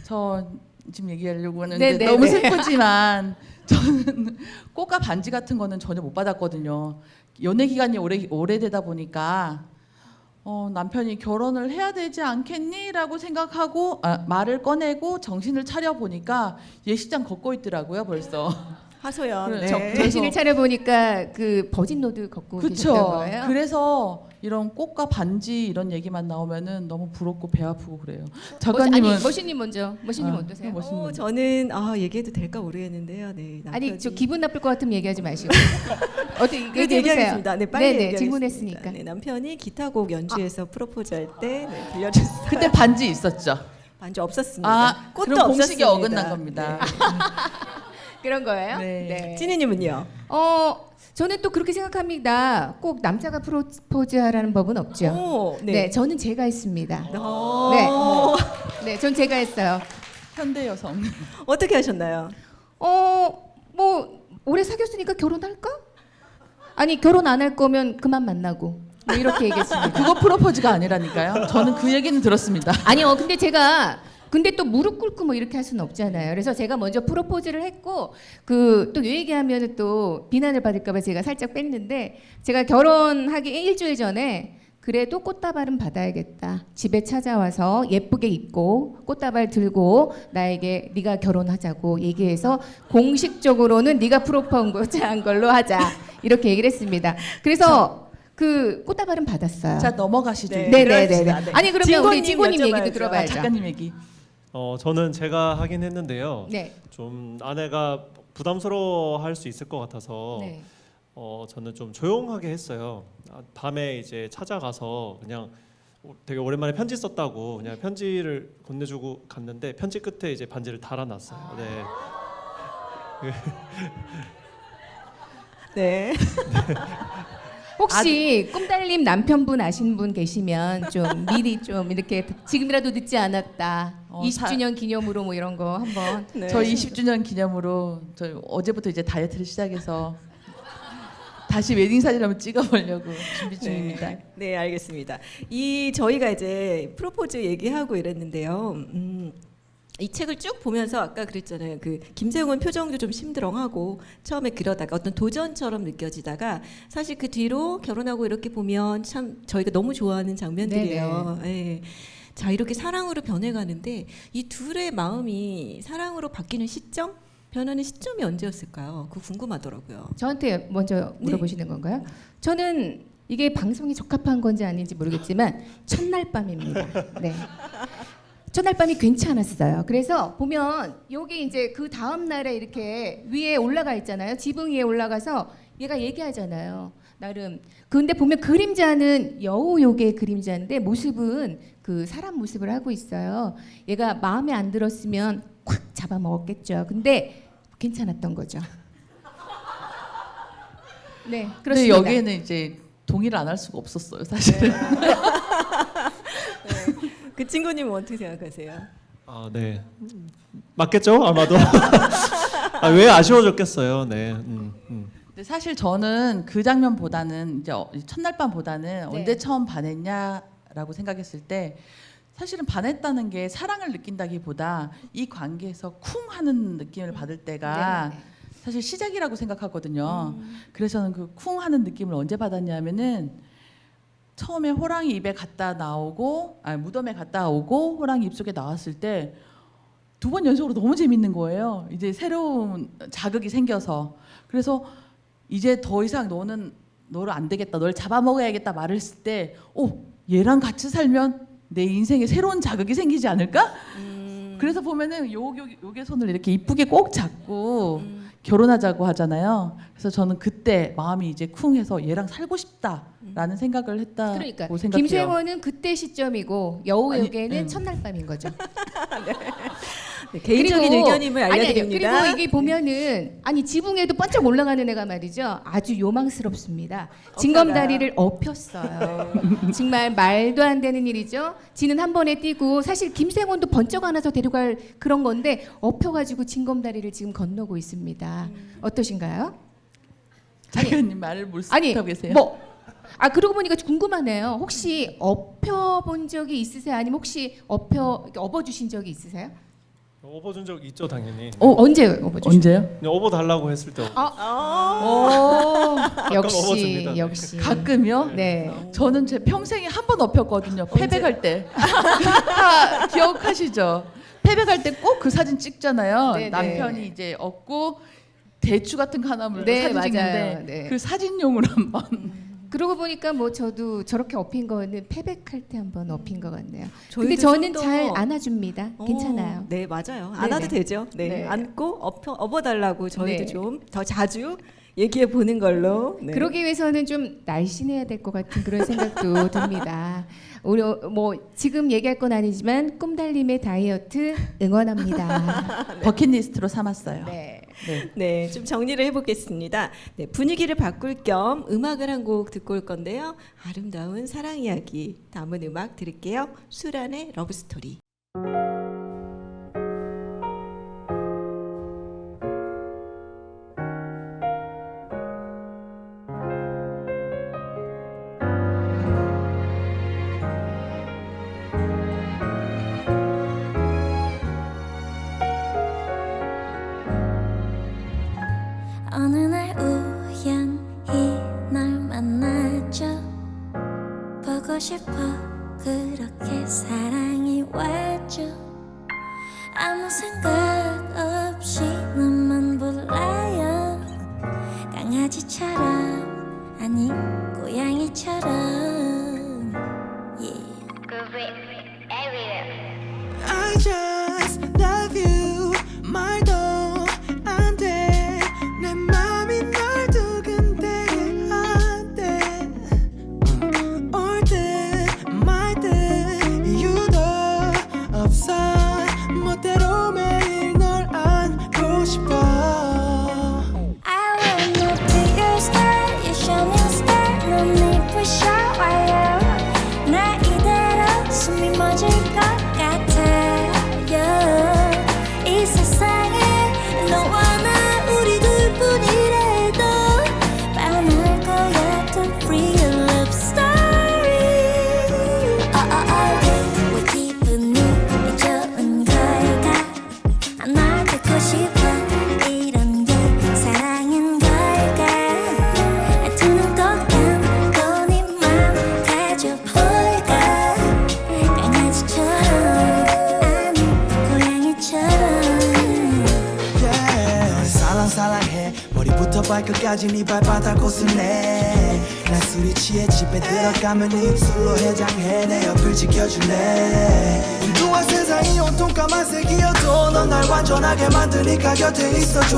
저 지금 얘기하려고 하는데 네네네. 너무 슬프지만 저는 꽃과 반지 같은 거는 전혀 못 받았거든요. 연애 기간이 오래되다 보니까 남편이 결혼을 해야 되지 않겠니라고 생각하고 말을 꺼내고 정신을 차려 보니까 예식장 걷고 있더라고요 벌써. 하소연. 그래, 네. 그래서- 정신을 차려 보니까 그 버진 로드 걷고 계셨던 그쵸. 거예요. 그래서 이런 꽃과 반지 이런 얘기만 나오면은 너무 부럽고 배 아프고 그래요. 아니 작가님은 머신님 먼저. 머신님 아, 어떠세요? 멋있는 저는 얘기해도 될까 모르겠는데요. 네, 아니 남편이- 저 기분 나쁠 것 같으면 얘기하지 마시고. 어떻게 그래도 얘기해 보세요. 얘기하겠습니다. 네, 빨리 네네, 얘기하겠습니다. 질문했으니까. 네, 남편이 기타곡 연주해서 프로포즈할 때 네, 들려줬어요. 그때 반지 있었죠. 반지 없었습니다. 아, 꽃도 그럼 공식이 없었습니다. 어긋난 겁니다. 그런 거예요? 네. 찐이님은요? 저는 또 그렇게 생각합니다. 꼭 남자가 프로포즈하라는 법은 없죠. 오, 네. 저는 제가 했습니다. 오. 네, 전 제가 했어요. 현대 여성. 어떻게 하셨나요? 뭐 오래 사귀었으니까 결혼할까? 아니 결혼 안 할 거면 그만 만나고 뭐 이렇게 얘기했습니다. 그거 프로포즈가 아니라니까요. 저는 그 얘기는 들었습니다. 아니요, 근데 또 무릎 꿇고 뭐 이렇게 할 수는 없잖아요. 그래서 제가 먼저 프로포즈를 했고 그 또 이 얘기하면 또 비난을 받을까봐 제가 살짝 뺐는데 제가 결혼하기 일주일 전에 그래도 꽃다발은 받아야겠다. 집에 찾아와서 예쁘게 입고 꽃다발 들고 나에게 네가 결혼하자고 얘기해서 공식적으로는 네가 프로포즈한 걸로 하자 이렇게 얘기를 했습니다. 그래서 그 꽃다발은 받았어요. 자 넘어가시죠. 네. 네네네. 그럽시다. 네. 아니 그러면 우리 진고님 진고님 얘기도 여쭤봐야죠. 들어봐야죠. 작가님 얘기. 저는 제가 하긴 했는데요. 네. 좀 아내가 부담스러워할 수 있을 것 같아서 네. 저는 좀 조용하게 했어요. 밤에 이제 찾아가서 그냥 되게 오랜만에 편지 썼다고 그냥 편지를 건네주고 갔는데 편지 끝에 이제 반지를 달아놨어요. 네. 네. 혹시 꿈달님 남편분 아시는 분 계시면 좀 미리 좀 이렇게 지금이라도 늦지 않았다. 20주년 기념으로 뭐 이런 거 한번. 네. 저희 20주년 기념으로 저희 어제부터 이제 다이어트를 시작해서 다시 웨딩 사진 한번 찍어보려고 준비 중입니다. 네, 알겠습니다. 저희가 이제 프로포즈 얘기하고 이랬는데요. 이 책을 쭉 보면서 아까 그랬잖아요. 그 김세웅은 표정도 좀 심드렁하고 처음에 그러다가 어떤 도전처럼 느껴지다가 사실 그 뒤로 결혼하고 이렇게 보면 참 저희가 너무 좋아하는 장면들이에요. 예. 자, 이렇게 사랑으로 변해가는데 이 둘의 마음이 사랑으로 바뀌는 시점? 변하는 시점이 언제였을까요? 그거 궁금하더라고요. 저한테 먼저 물어보시는 건가요? 저는 이게 방송에 적합한 건지 아닌지 모르겠지만 첫날 밤입니다. 네. 첫날 밤이 괜찮았어요. 그래서 보면 여기 이제 그 다음 날에 이렇게 위에 올라가 있잖아요. 지붕 위에 올라가서 얘가 얘기하잖아요. 나름. 근데 보면 그림자는 여우요괴의 그림자인데 모습은 그 사람 모습을 하고 있어요. 얘가 마음에 안 들었으면 콱 잡아먹었겠죠. 근데 괜찮았던 거죠. 네, 근데 그렇습니다. 여기에는 이제 동의를 안 할 수가 없었어요, 사실은. 그 친구님은 어떻게 생각하세요? 네. 맞겠죠? 아마도. 왜 아쉬워졌겠어요. 네. 근데 사실 저는 그 장면보다는 이제 첫날 밤보다는 네. 언제 처음 반했냐라고 생각했을 때 사실은 반했다는 게 사랑을 느낀다기보다 이 관계에서 쿵 하는 느낌을 받을 때가 네네네. 사실 시작이라고 생각하거든요. 그래서 저는 그 쿵 하는 느낌을 언제 받았냐면은 처음에 호랑이 입에 갔다 나오고 무덤에 갔다 오고 호랑이 입속에 나왔을 때 2번 연속으로 너무 재밌는 거예요. 이제 새로운 자극이 생겨서. 그래서 이제 더 이상 너를 안 되겠다. 널 잡아먹어야겠다 말을 했을 때 얘랑 같이 살면 내 인생에 새로운 자극이 생기지 않을까? 그래서 보면은 요게 손을 이렇게 이쁘게 꼭 잡고 결혼하자고 하잖아요. 그래서 저는 그때 마음이 이제 쿵해서 얘랑 살고 싶다라는 생각을 했다고 그러니까 생각해요. 김세원은 그때 시점이고 여우에게는 아니, 첫날 밤인 거죠. 네, 개인적인 그리고- 의견임을 알려드립니다. 그리고 이게 보면은 지붕에도 번쩍 올라가는 애가 말이죠. 아주 요망스럽습니다. 징검다리를 엎였어요. 정말 말도 안 되는 일이죠. 지는 한 번에 뛰고 사실 김세원도 번쩍 안아서 데려갈 그런 건데 엎여가지고 징검다리를 지금 건너고 있습니다. 어떠신가요? 작가님 말을 몰수하고 계세요. 그러고 보니까 궁금하네요. 혹시 엎여본 적이 있으세요? 아니면 혹시 업어주신 적이 있으세요? 업어준 적 있죠, 당연히. 언제 업어주셨어요? 언제요? 그냥 업어 달라고 했을 때. 역시 업어줍니다. 역시 가끔요? 네. 저는 제 평생에 한 번 업혔거든요. 패백할 때. 다 기억하시죠? 패백할 때 꼭 그 사진 찍잖아요. 네네. 남편이 이제 업고 대추 같은 거 하나 물고 네, 사진 맞아요. 찍는데 네. 그 사진용으로 한번 그러고 보니까 뭐 저도 저렇게 업힌 거는 패백할 때 한번 업힌 것 같네요. 저희도 근데 저는 좀 더- 잘 안아줍니다. 괜찮아요. 네, 맞아요. 네네. 안아도 되죠. 네. 네. 안고 업어달라고 저희도 네. 좀 더 자주 얘기해 보는 걸로. 네. 그러기 위해서는 좀 날씬해야 될 것 같은 그런 생각도 듭니다. 우리 뭐 지금 얘기할 건 아니지만 꿈달림의 다이어트 응원합니다. 버킷리스트로 삼았어요. 네. 네. 네, 좀 정리를 해보겠습니다. 네, 분위기를 바꿀 겸 음악을 한 곡 듣고 올 건데요. 아름다운 사랑 이야기 담은 음악 들을게요. 수란의 러브스토리. 어느 날 우연히 널 만나죠. 보고 싶어 그렇게 사랑이 왔죠. 아무 생각 없이 너만 몰라요. 강아지처럼 아니 고양이처럼 yeah. I just love you 말도 안 돼 내 맘이 널 두근대게 한대 올 듯 말 듯 이유도 없어 멋대로 매일 널 안고 싶어 I wanna be your star, you show me a star. No need for shower. 나 이대로 숨이 멎을 것 같아요. 이 세상에 너와 나 우리 둘뿐이라도 반할 거야 to free your love story. 왜 기분이 좋은 걸까? 널 듣고 싶어 이런 게 사랑인 걸까? 두 눈 꼭 감고 네 맘 가져볼까? 강아지처럼 아니 고양이처럼 yeah. 살랑살랑해 머리부터 발끝까지 네 발바닥 옷을 내난 술이 취해 집에 들어가면 네 입술로 해장해 내 옆을 지켜줄래 운동화 세상이 온통 까만색이어도 넌 날 완전하게 만드니까 곁에 있어줘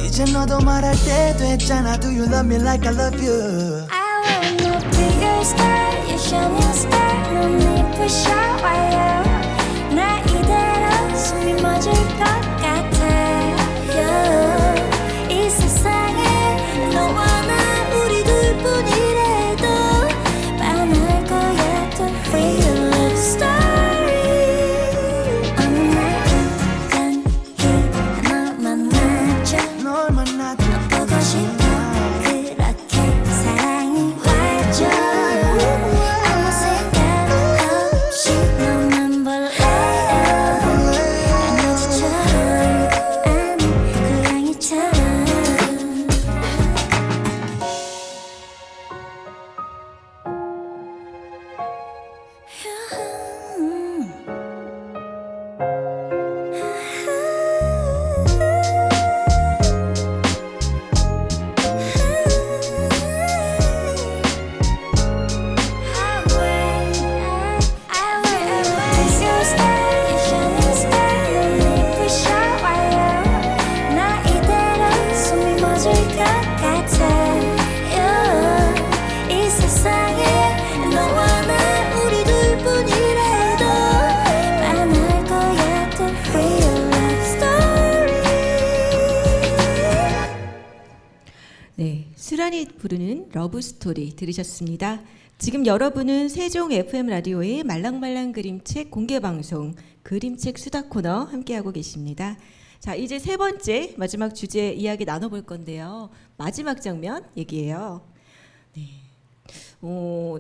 이제 너도 말할 때 됐잖아 Do you love me like I love you I wanna be your star, you show me a star. No need for shower. 나 이대로 숨이 멎을 것 같아요. 이 세상에 너와 나 우리 둘뿐이라도 반할 거야 to free your love story. 어느 날 우연히 널 만나죠. 널 만나도 보고 싶어 그렇게 사랑이 왔죠. 아무 생각 없이 너만 볼래요. 강아지처럼 아니 고양이처럼 이 세상에 너와 나 우리 둘뿐이라도 반할 거야 to free your love story. 네, 수란이 부르는 러브스토리 들으셨습니다. 지금 여러분은 세종 FM 라디오의 말랑말랑 그림책 공개방송 그림책 수다 코너 함께하고 계십니다. 자, 이제 세 번째 마지막 주제 이야기 나눠볼 건데요. 마지막 장면 얘기예요. 네.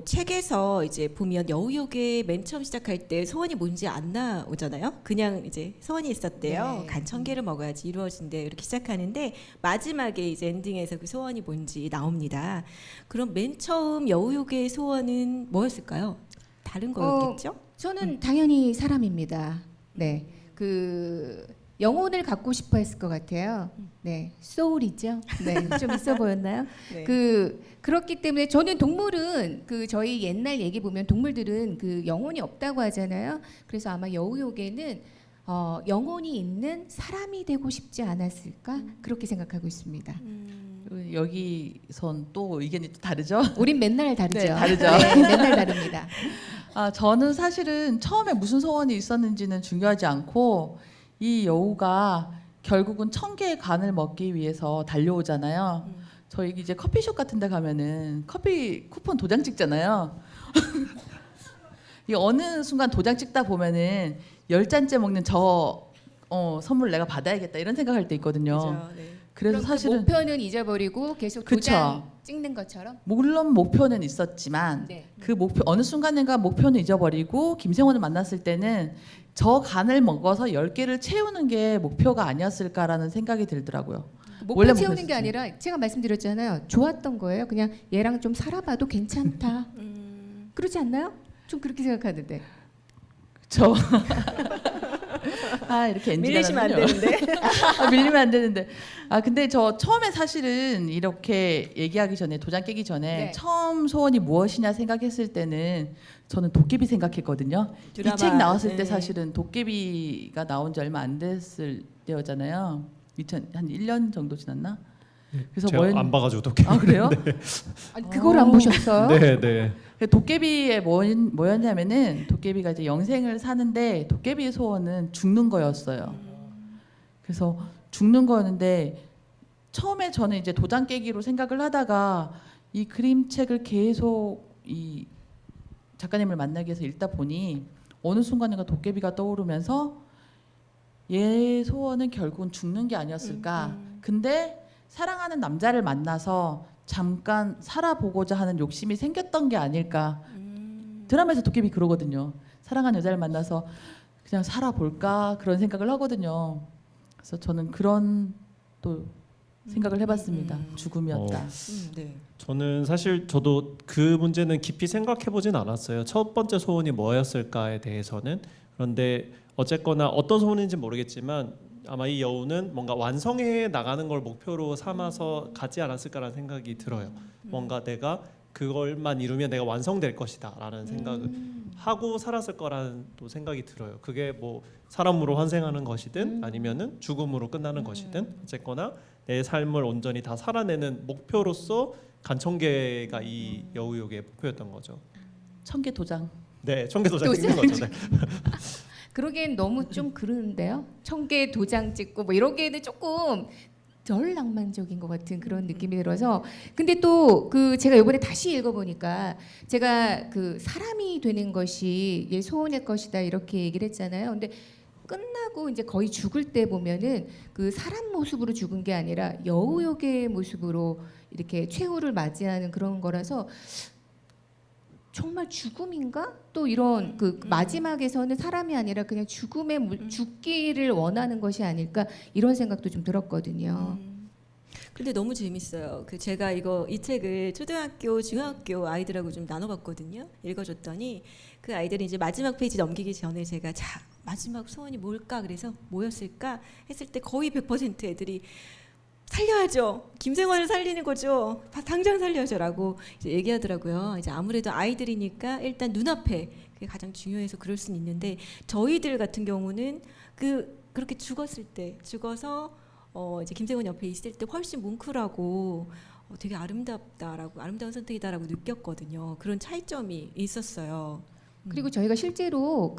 책에서 이제 보면 여우역에 맨 처음 시작할 때 소원이 뭔지 안 나오잖아요. 그냥 이제 소원이 있었대요. 네. 간 1000개를 먹어야지 이루어진대 이렇게 시작하는데 마지막에 이제 엔딩에서 그 소원이 뭔지 나옵니다. 그럼 맨 처음 여우역의 소원은 뭐였을까요? 다른 거였겠죠? 저는 당연히 사람입니다. 네, 그 영혼을 갖고 싶어 했을 것 같아요. 네, 소울이죠. 네, 좀 있어 보였나요? 네. 그렇기 때문에 저는 동물은 저희 옛날 얘기 보면 동물들은 영혼이 없다고 하잖아요. 그래서 아마 여우요괴는 영혼이 있는 사람이 되고 싶지 않았을까 그렇게 생각하고 있습니다. 여기선 또 의견이 또 다르죠? 우린 맨날 다르죠. 네, 다르죠. 네, 맨날 다릅니다. 저는 사실은 처음에 무슨 소원이 있었는지는 중요하지 않고 이 여우가 결국은 1000개의 간을 먹기 위해서 달려오잖아요. 저희 이제 커피숍 같은 데 가면은 커피 쿠폰 도장 찍잖아요. 이 어느 순간 도장 찍다 보면은 10잔째 먹는 저 선물 내가 받아야겠다 이런 생각할 때 있거든요. 그죠, 네. 그래서 그럼 사실은 목표는 잊어버리고 계속 그쵸. 도장 찍는 것처럼. 물론 목표는 있었지만 네. 그 목표 어느 순간인가 목표는 잊어버리고 김생원을 만났을 때는 저 간을 먹어서 10개를 채우는 게 목표가 아니었을까라는 생각이 들더라고요. 목표 원래 채우는 게 목표였어요. 아니라 제가 말씀드렸잖아요. 좋았던 거예요. 그냥 얘랑 좀 살아봐도 괜찮다. 그렇지 않나요? 좀 그렇게 생각하는데. 저 이렇게 밀리시면 안 되는데. 밀리면 안 되는데. 근데 저 처음에 사실은 이렇게 얘기하기 전에 도장 깨기 전에 네. 처음 소원이 무엇이냐 생각했을 때는 저는 도깨비 생각했거든요. 드라마, 이 책 나왔을 네. 때 사실은 도깨비가 나온 지 얼마 안 됐을 때였잖아요. 한 1년 정도 지났나? 그래서 제가 안 봐가지고 도깨비. 그래요? 아니, 그걸 안 보셨어요? 네, 네. 도깨비의 뭐였냐면은 도깨비가 이제 영생을 사는데 도깨비의 소원은 죽는 거였어요. 그래서 죽는 거였는데 처음에 저는 이제 도장 깨기로 생각을 하다가 이 그림책을 계속 이 작가님을 만나기 위해서 읽다 보니 어느 순간인가 도깨비가 떠오르면서 얘 소원은 결국은 죽는 게 아니었을까. 근데 사랑하는 남자를 만나서 잠깐 살아보고자 하는 욕심이 생겼던 게 아닐까. 드라마에서 도깨비 그러거든요. 사랑하는 여자를 만나서 그냥 살아볼까 그런 생각을 하거든요. 그래서 저는 그런 또 생각을 해봤습니다. 죽음이었다. 네. 저는 사실 저도 그 문제는 깊이 생각해보진 않았어요. 첫 번째 소원이 뭐였을까에 대해서는. 그런데 어쨌거나 어떤 소원인지 모르겠지만 아마 이 여우는 뭔가 완성해 나가는 걸 목표로 삼아서 가지 않았을까라는 생각이 들어요. 뭔가 내가 그걸만 이루면 내가 완성될 것이다라는 생각을 하고 살았을 거라는 또 생각이 들어요. 그게 뭐 사람으로 환생하는 것이든 아니면은 죽음으로 끝나는 것이든 어쨌거나 내 삶을 온전히 다 살아내는 목표로서 간청계가 이 여우요괴의 목표였던 거죠. 1000개 도장. 네, 1000개 도장 찍는 거죠. 네. 그러기엔 너무 좀 그러는데요. 1000개 도장 찍고 뭐 이러기에는 조금 덜 낭만적인 것 같은 그런 느낌이 들어서. 근데 또 제가 이번에 다시 읽어보니까 제가 사람이 되는 것이 얘 소원일 것이다 이렇게 얘기를 했잖아요. 근데 끝나고 이제 거의 죽을 때 보면은 사람 모습으로 죽은 게 아니라 여우요괴의 모습으로 이렇게 최후를 맞이하는 그런 거라서 정말 죽음인가? 또 이런 마지막에서는 사람이 아니라 그냥 죽기를 원하는 것이 아닐까 이런 생각도 좀 들었거든요. 근데 너무 재밌어요. 제가 이 책을 초등학교, 중학교 아이들하고 좀 나눠봤거든요. 읽어줬더니 그 아이들이 이제 마지막 페이지 넘기기 전에 제가 자 마지막 소원이 뭘까 그래서 뭐였을까 했을 때 거의 100% 애들이 살려야죠. 김생원을 살리는 거죠. 당장 살려줘라고 이제 얘기하더라고요. 이제 아무래도 아이들이니까 일단 눈앞에 그게 가장 중요해서 그럴 수는 있는데 저희들 같은 경우는 그렇게 죽어서 이제 김생원 옆에 있을 때 훨씬 뭉클하고 되게 아름답다라고 아름다운 선택이다라고 느꼈거든요. 그런 차이점이 있었어요. 그리고 저희가 실제로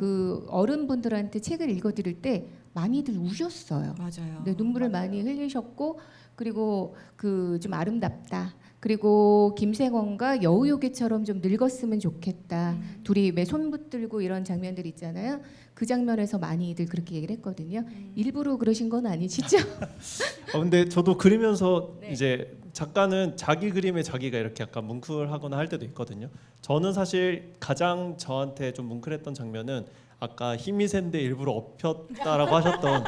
어른분들한테 책을 읽어드릴 때 많이들 우셨어요. 맞아요. 네, 눈물을 많이 흘리셨고 그리고 좀 아름답다. 그리고 김생원과 여우요괴처럼 좀 늙었으면 좋겠다. 둘이 왜 손 붙들고 이런 장면들 있잖아요. 그 장면에서 많이들 그렇게 얘기를 했거든요. 일부러 그러신 건 아니시죠? 근데 저도 그리면서 네. 이제 작가는 자기 그림에 자기가 이렇게 약간 뭉클하거나 할 때도 있거든요. 저는 사실 가장 저한테 좀 뭉클했던 장면은 아까 힘이 센데 일부러 엎혔다라고 하셨던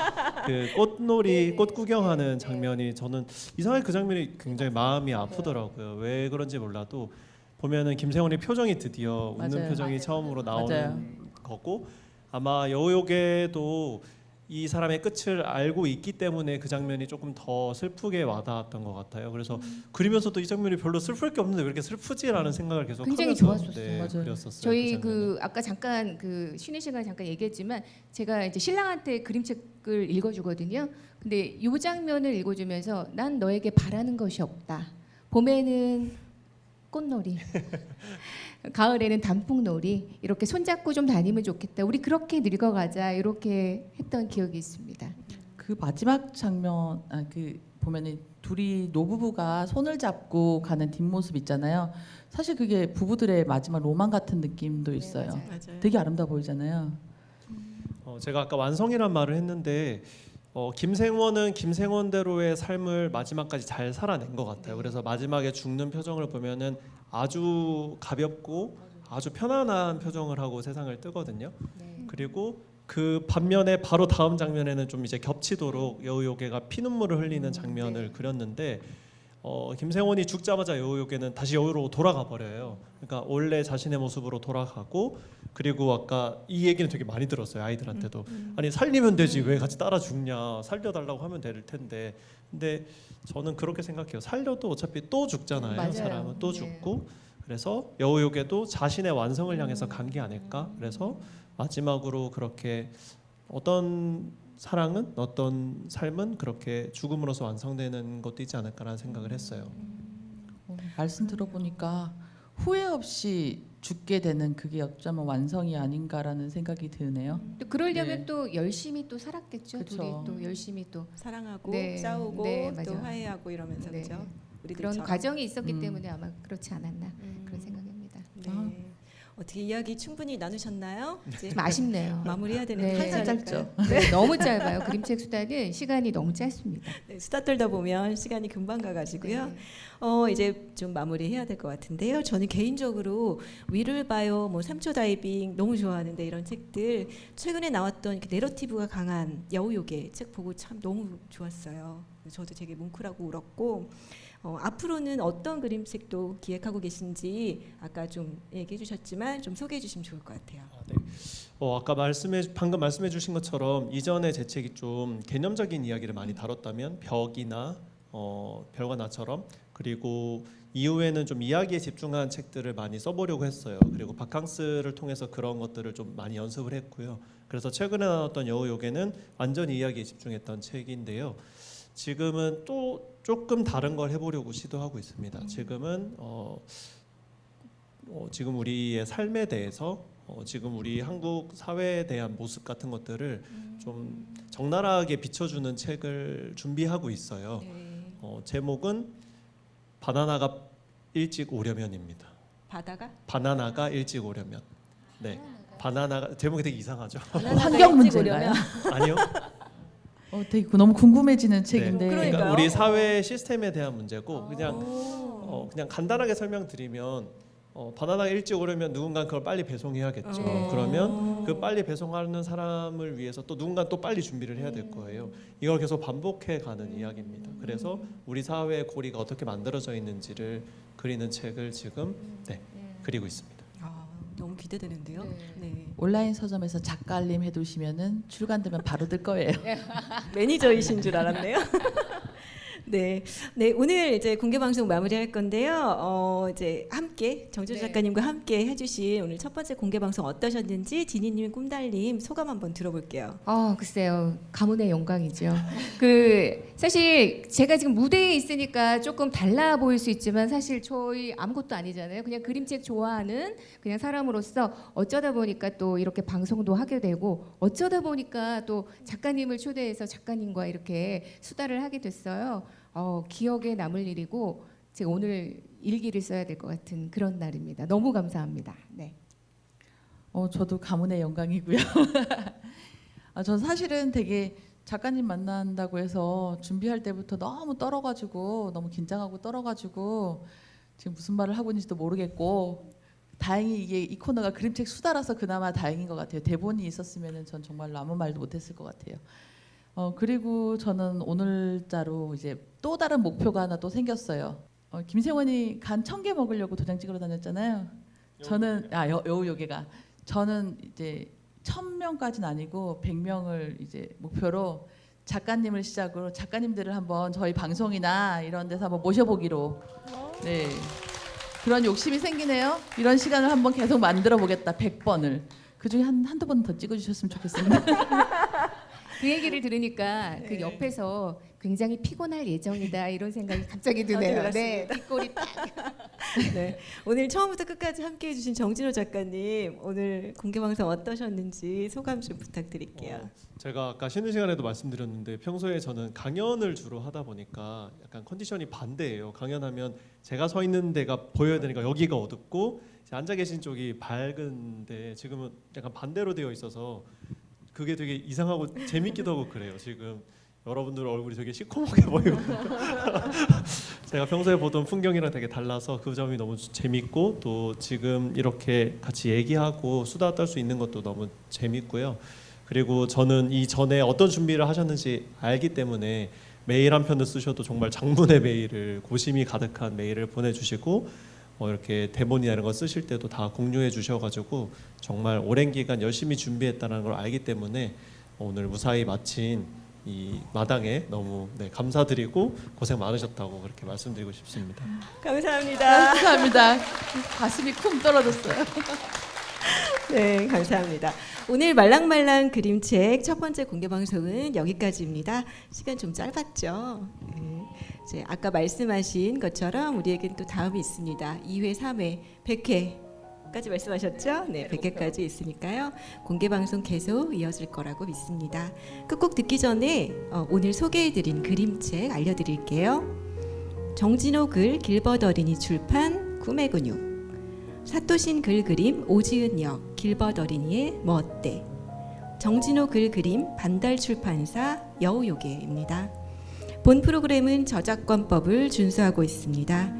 꽃 구경하는 장면이 저는 이상하게 그 장면이 굉장히 마음이 아프더라고요. 왜 그런지 몰라도 보면은 김생원의 표정이 드디어 웃는 맞아요. 표정이 처음으로 나오는 맞아요. 거고 아마 여우요괴도 이 사람의 끝을 알고 있기 때문에 그 장면이 조금 더 슬프게 와닿았던 것 같아요. 그래서 그리면서도 이 장면이 별로 슬플 게 없는데 왜 이렇게 슬프지라는 생각을 계속 굉장히 하면서 좋았었어요. 네, 맞아요. 그렸었어요. 저희 그 장면은. 그 아까 잠깐 그 쉬는 시간에 잠깐 얘기했지만 제가 이제 신랑한테 그림책을 읽어주거든요. 근데 이 장면을 읽어주면서 난 너에게 바라는 것이 없다. 봄에는 꽃놀이, 가을에는 단풍놀이, 이렇게 손잡고 좀 다니면 좋겠다. 우리 그렇게 늙어가자. 이렇게 했던 기억이 있습니다. 그 마지막 장면 그 보면은 둘이 노부부가 손을 잡고 가는 뒷모습 있잖아요. 사실 그게 부부들의 마지막 로망 같은 느낌도 있어요. 맞아요. 맞아요. 되게 아름다워 보이잖아요. 제가 아까 완성이란 말을 했는데 김생원은 김생원대로의 삶을 마지막까지 잘 살아낸 것 같아요. 그래서 마지막에 죽는 표정을 보면은 아주 가볍고 아주 편안한 표정을 하고 세상을 뜨거든요. 그리고 그 반면에 바로 다음 장면에는 좀 이제 겹치도록 여우요괴가 피눈물을 흘리는 장면을 그렸는데 김생원이 죽자마자 여우요괴는 다시 여우로 돌아가 버려요. 그러니까 원래 자신의 모습으로 돌아가고 그리고 아까 이 얘기는 되게 많이 들었어요. 아이들한테도 아니 살리면 되지 왜 같이 따라 죽냐 살려달라고 하면 될 텐데 근데 저는 그렇게 생각해요. 살려도 어차피 또 죽잖아요. 맞아요. 사람은 또 네. 죽고 그래서 여우요괴도 자신의 완성을 향해서 간 게 아닐까. 그래서 마지막으로 그렇게 어떤 사랑은 어떤 삶은 그렇게 죽음으로써 완성되는 것도 있지 않을까라는 생각을 했어요. 말씀 들어보니까 후회 없이 죽게 되는 그게 어쩌면 완성이 아닌가라는 생각이 드네요. 또 그러려면 네. 또 열심히 또 살았겠죠. 그쵸. 둘이 또 열심히 또 사랑하고 네. 싸우고 네, 또 맞아요. 화해하고 이러면서 네. 그죠? 그런 우리들처럼. 과정이 있었기 음. 때문에 아마 그렇지 않았나 그런 생각입니다. 네. 어떻게 이야기 충분히 나누셨나요? 이제 좀 아쉽네요. 마무리해야 되는 네. 한참 짧죠. 네, 너무 짧아요. 그림책 수다는 시간이 너무 짧습니다. 네, 수다 떨다 보면 시간이 금방 가가지고요. 네. 이제 좀 마무리해야 될 것 같은데요. 저는 개인적으로 위를 봐요, 뭐 삼초 다이빙 너무 좋아하는데 이런 책들 최근에 나왔던 이렇게 내러티브가 강한 여우요괴 책 보고 참 너무 좋았어요. 저도 되게 뭉클하고 울었고 앞으로는 어떤 그림책도 기획하고 계신지 아까 좀 얘기해 주셨지만 좀 소개해 주시면 좋을 것 같아요. 네. 아까 방금 말씀해 주신 것처럼 이전에 제 책이 좀 개념적인 이야기를 많이 다뤘다면 벽이나 별과 나처럼 그리고 이후에는 좀 이야기에 집중한 책들을 많이 써보려고 했어요. 그리고 바캉스를 통해서 그런 것들을 좀 많이 연습을 했고요. 그래서 최근에 나왔던 여우요괴는 완전히 이야기에 집중했던 책인데요. 지금은 또 조금 다른 걸 해보려고 시도하고 있습니다. 지금은 지금 우리의 삶에 대해서 지금 우리 한국 사회에 대한 모습 같은 것들을 좀 적나라하게 비춰주는 책을 준비하고 있어요. 제목은 바나나가 일찍 오려면입니다. 바나나가 일찍 오려면. 네, 바나나가 제목이 되게 이상하죠. 환경 문제인가요? 아니요. 되게 너무 궁금해지는 책인데. 그러니까 우리 사회 시스템에 대한 문제고 그냥 간단하게 설명드리면 바나나가 일찍 오려면 누군가 그걸 빨리 배송해야겠죠. 그러면 그 빨리 배송하는 사람을 위해서 또 누군가 또 빨리 준비를 해야 될 거예요. 이걸 계속 반복해 가는 이야기입니다. 그래서 우리 사회의 고리가 어떻게 만들어져 있는지를 그리는 책을 지금 그리고 있습니다. 너무 기대되는데요. 네. 온라인 서점에서 작가님 해두시면은 출간되면 바로 뜰 거예요. 매니저이신 줄 알았네요. 네, 오늘 이제 공개 방송 마무리할 건데요. 이제 함께 정준 작가님과 함께 해주신 오늘 첫 번째 공개 방송 어떠셨는지 디니님, 꿈달님 소감 한번 들어볼게요. 글쎄요. 가문의 영광이죠. 사실 제가 지금 무대에 있으니까 조금 달라 보일 수 있지만 사실 저희 아무것도 아니잖아요. 그냥 그림책 좋아하는 그냥 사람으로서 어쩌다 보니까 또 이렇게 방송도 하게 되고 어쩌다 보니까 또 작가님을 초대해서 작가님과 이렇게 수다를 하게 됐어요. 기억에 남을 일이고 제가 오늘 일기를 써야 될 것 같은 그런 날입니다. 너무 감사합니다. 네. 저도 가문의 영광이고요. 전 사실은 되게 작가님 만난다고 해서 준비할 때부터 너무 떨어가지고 너무 긴장하고 떨어가지고 지금 무슨 말을 하고 있는지도 모르겠고 다행히 이 코너가 그림책 수다라서 그나마 다행인 것 같아요. 대본이 있었으면 전 정말로 아무 말도 못했을 것 같아요. 그리고 저는 오늘자로 이제 또 다른 목표가 하나 또 생겼어요. 김생원이 간 1000개 먹으려고 도장 찍으러 다녔잖아요. 저는 여우요괴가 저는 이제 1000명까지는 아니고 100명을 이제 목표로 작가님을 시작으로 작가님들을 한번 저희 방송이나 이런 데서 한번 모셔보기로 네 그런 욕심이 생기네요. 이런 시간을 한번 계속 만들어 보겠다. 100번을 그중에 한두 번 더 찍어주셨으면 좋겠습니다. 그 얘기를 들으니까 그 옆에서 굉장히 피곤할 예정이다 이런 생각이 갑자기 드네요. 네, 뒷골이 딱. 네. 오늘 처음부터 끝까지 함께해 주신 정진호 작가님 오늘 공개 방송 어떠셨는지 소감 좀 부탁드릴게요. 제가 아까 쉬는 시간에도 말씀드렸는데 평소에 저는 강연을 주로 하다 보니까 약간 컨디션이 반대예요. 강연하면 제가 서 있는 데가 보여야 되니까 여기가 어둡고 앉아 계신 쪽이 밝은데 지금은 약간 반대로 되어 있어서 그게 되게 이상하고 재밌기도 하고 그래요. 지금 여러분들 얼굴이 되게 시커멓게 보이고 제가 평소에 보던 풍경이랑 되게 달라서 그 점이 너무 재밌고 또 지금 이렇게 같이 얘기하고 수다 떨 수 있는 것도 너무 재밌고요. 그리고 저는 이전에 어떤 준비를 하셨는지 알기 때문에 메일 한 편을 쓰셔도 정말 장문의 메일을 고심이 가득한 메일을 보내주시고 이렇게 대본이나 이런 거 쓰실 때도 다 공유해 주셔가지고 정말 오랜 기간 열심히 준비했다는 걸 알기 때문에 오늘 무사히 마친 이 마당에 너무 감사드리고 고생 많으셨다고 그렇게 말씀드리고 싶습니다. 감사합니다. 감사합니다. 가슴이 쿵 떨어졌어요. 네, 감사합니다. 오늘 말랑말랑 그림책 첫 번째 공개 방송은 여기까지입니다. 시간 좀 짧았죠. 네. 이제 아까 말씀하신 것처럼 우리에겐 또 다음이 있습니다. 2회, 3회, 100회까지 말씀하셨죠? 네, 100회까지 있으니까요. 공개 방송 계속 이어질 거라고 믿습니다. 끝곡 듣기 전에 오늘 소개해드린 그림책 알려드릴게요. 정진호 글 길벗 어린이 출판 꿈의 근육, 사토신 글 그림 오지은 역 길벗 어린이의 뭐 어때, 정진호 글 그림 반달 출판사 여우요괴입니다. 본 프로그램은 저작권법을 준수하고 있습니다.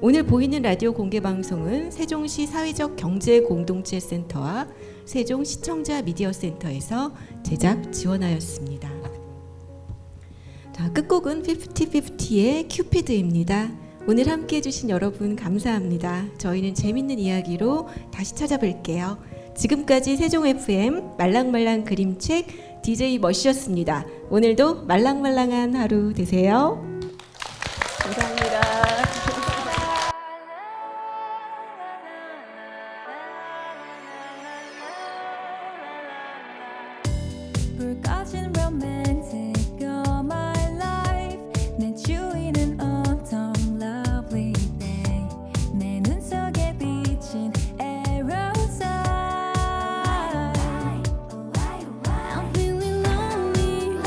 오늘 보이는 라디오 공개 방송은 세종시 사회적 경제 공동체 센터와 세종 시청자 미디어 센터에서 제작 지원하였습니다. 자, 끝곡은 50-50의 큐피드입니다. 오늘 함께 해주신 여러분 감사합니다. 저희는 재밌는 이야기로 다시 찾아뵐게요. 지금까지 세종 FM 말랑말랑 그림책 DJ 머시였습니다. 오늘도 말랑말랑한 하루 되세요. 감사합니다. 불 꺼진 romantic all my life 내 주위는 autumn lovely day 내 눈 속에 비친 aerosol I'm feeling lonely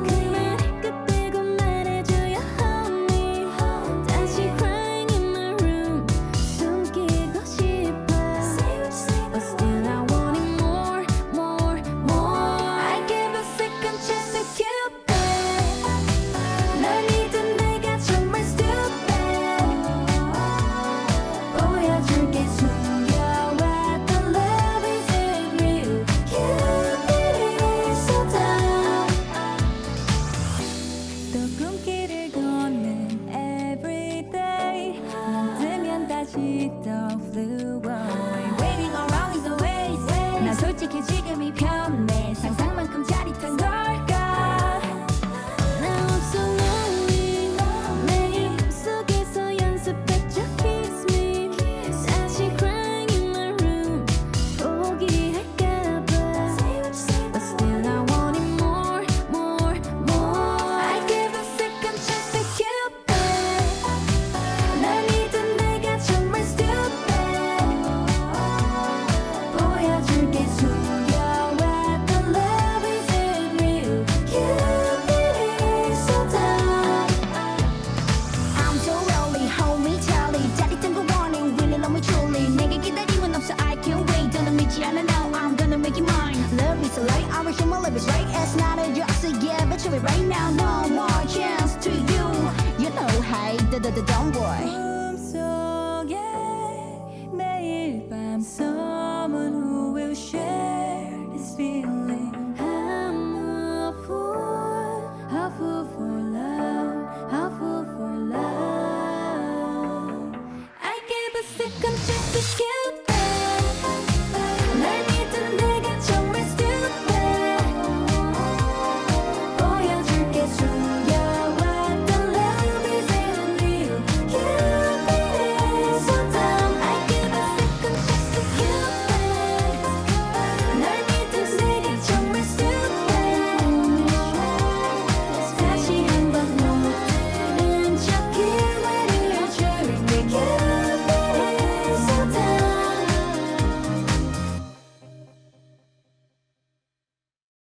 그 말을 끝 빼고 말해줘요 honey 다시 crying in my room 숨기고 싶어 But still I want it more, more, more I give a second chance to Cupid 널 믿은 내가 정말 stupid 보여줄게 숨겨왔던 love isn't real Cupid is so dumb 또 꿈길을 걷는 everyday 눈 뜨면 다시 또 flew away Waiting around is a waste 난 솔직히 지금이 편해 상상만큼 짜릿한 걸까 Now I'm so lonely 매일 꿈속에서 연습했죠 kiss me 다시 crying in my room 포기할까봐 But still I want it more, more, more I give a second chance to Cupid 널 믿은 내가 정말 stupid 보여줄게 숨겨왔던 love isn't real Cupid is so dumb I'm so lonely, hold me tightly 짜릿한 거 warning, really love me truly 내게 기다림은 없어, I can't wait 너는 믿지 않아, now I'm gonna make it mine Love is a light, I wish my love is right It's not a joke, so yeah, but you it right now No more chance to you You know, hey, don't worry 꿈속에 매일 밤 someone who will share this feeling I'm a fool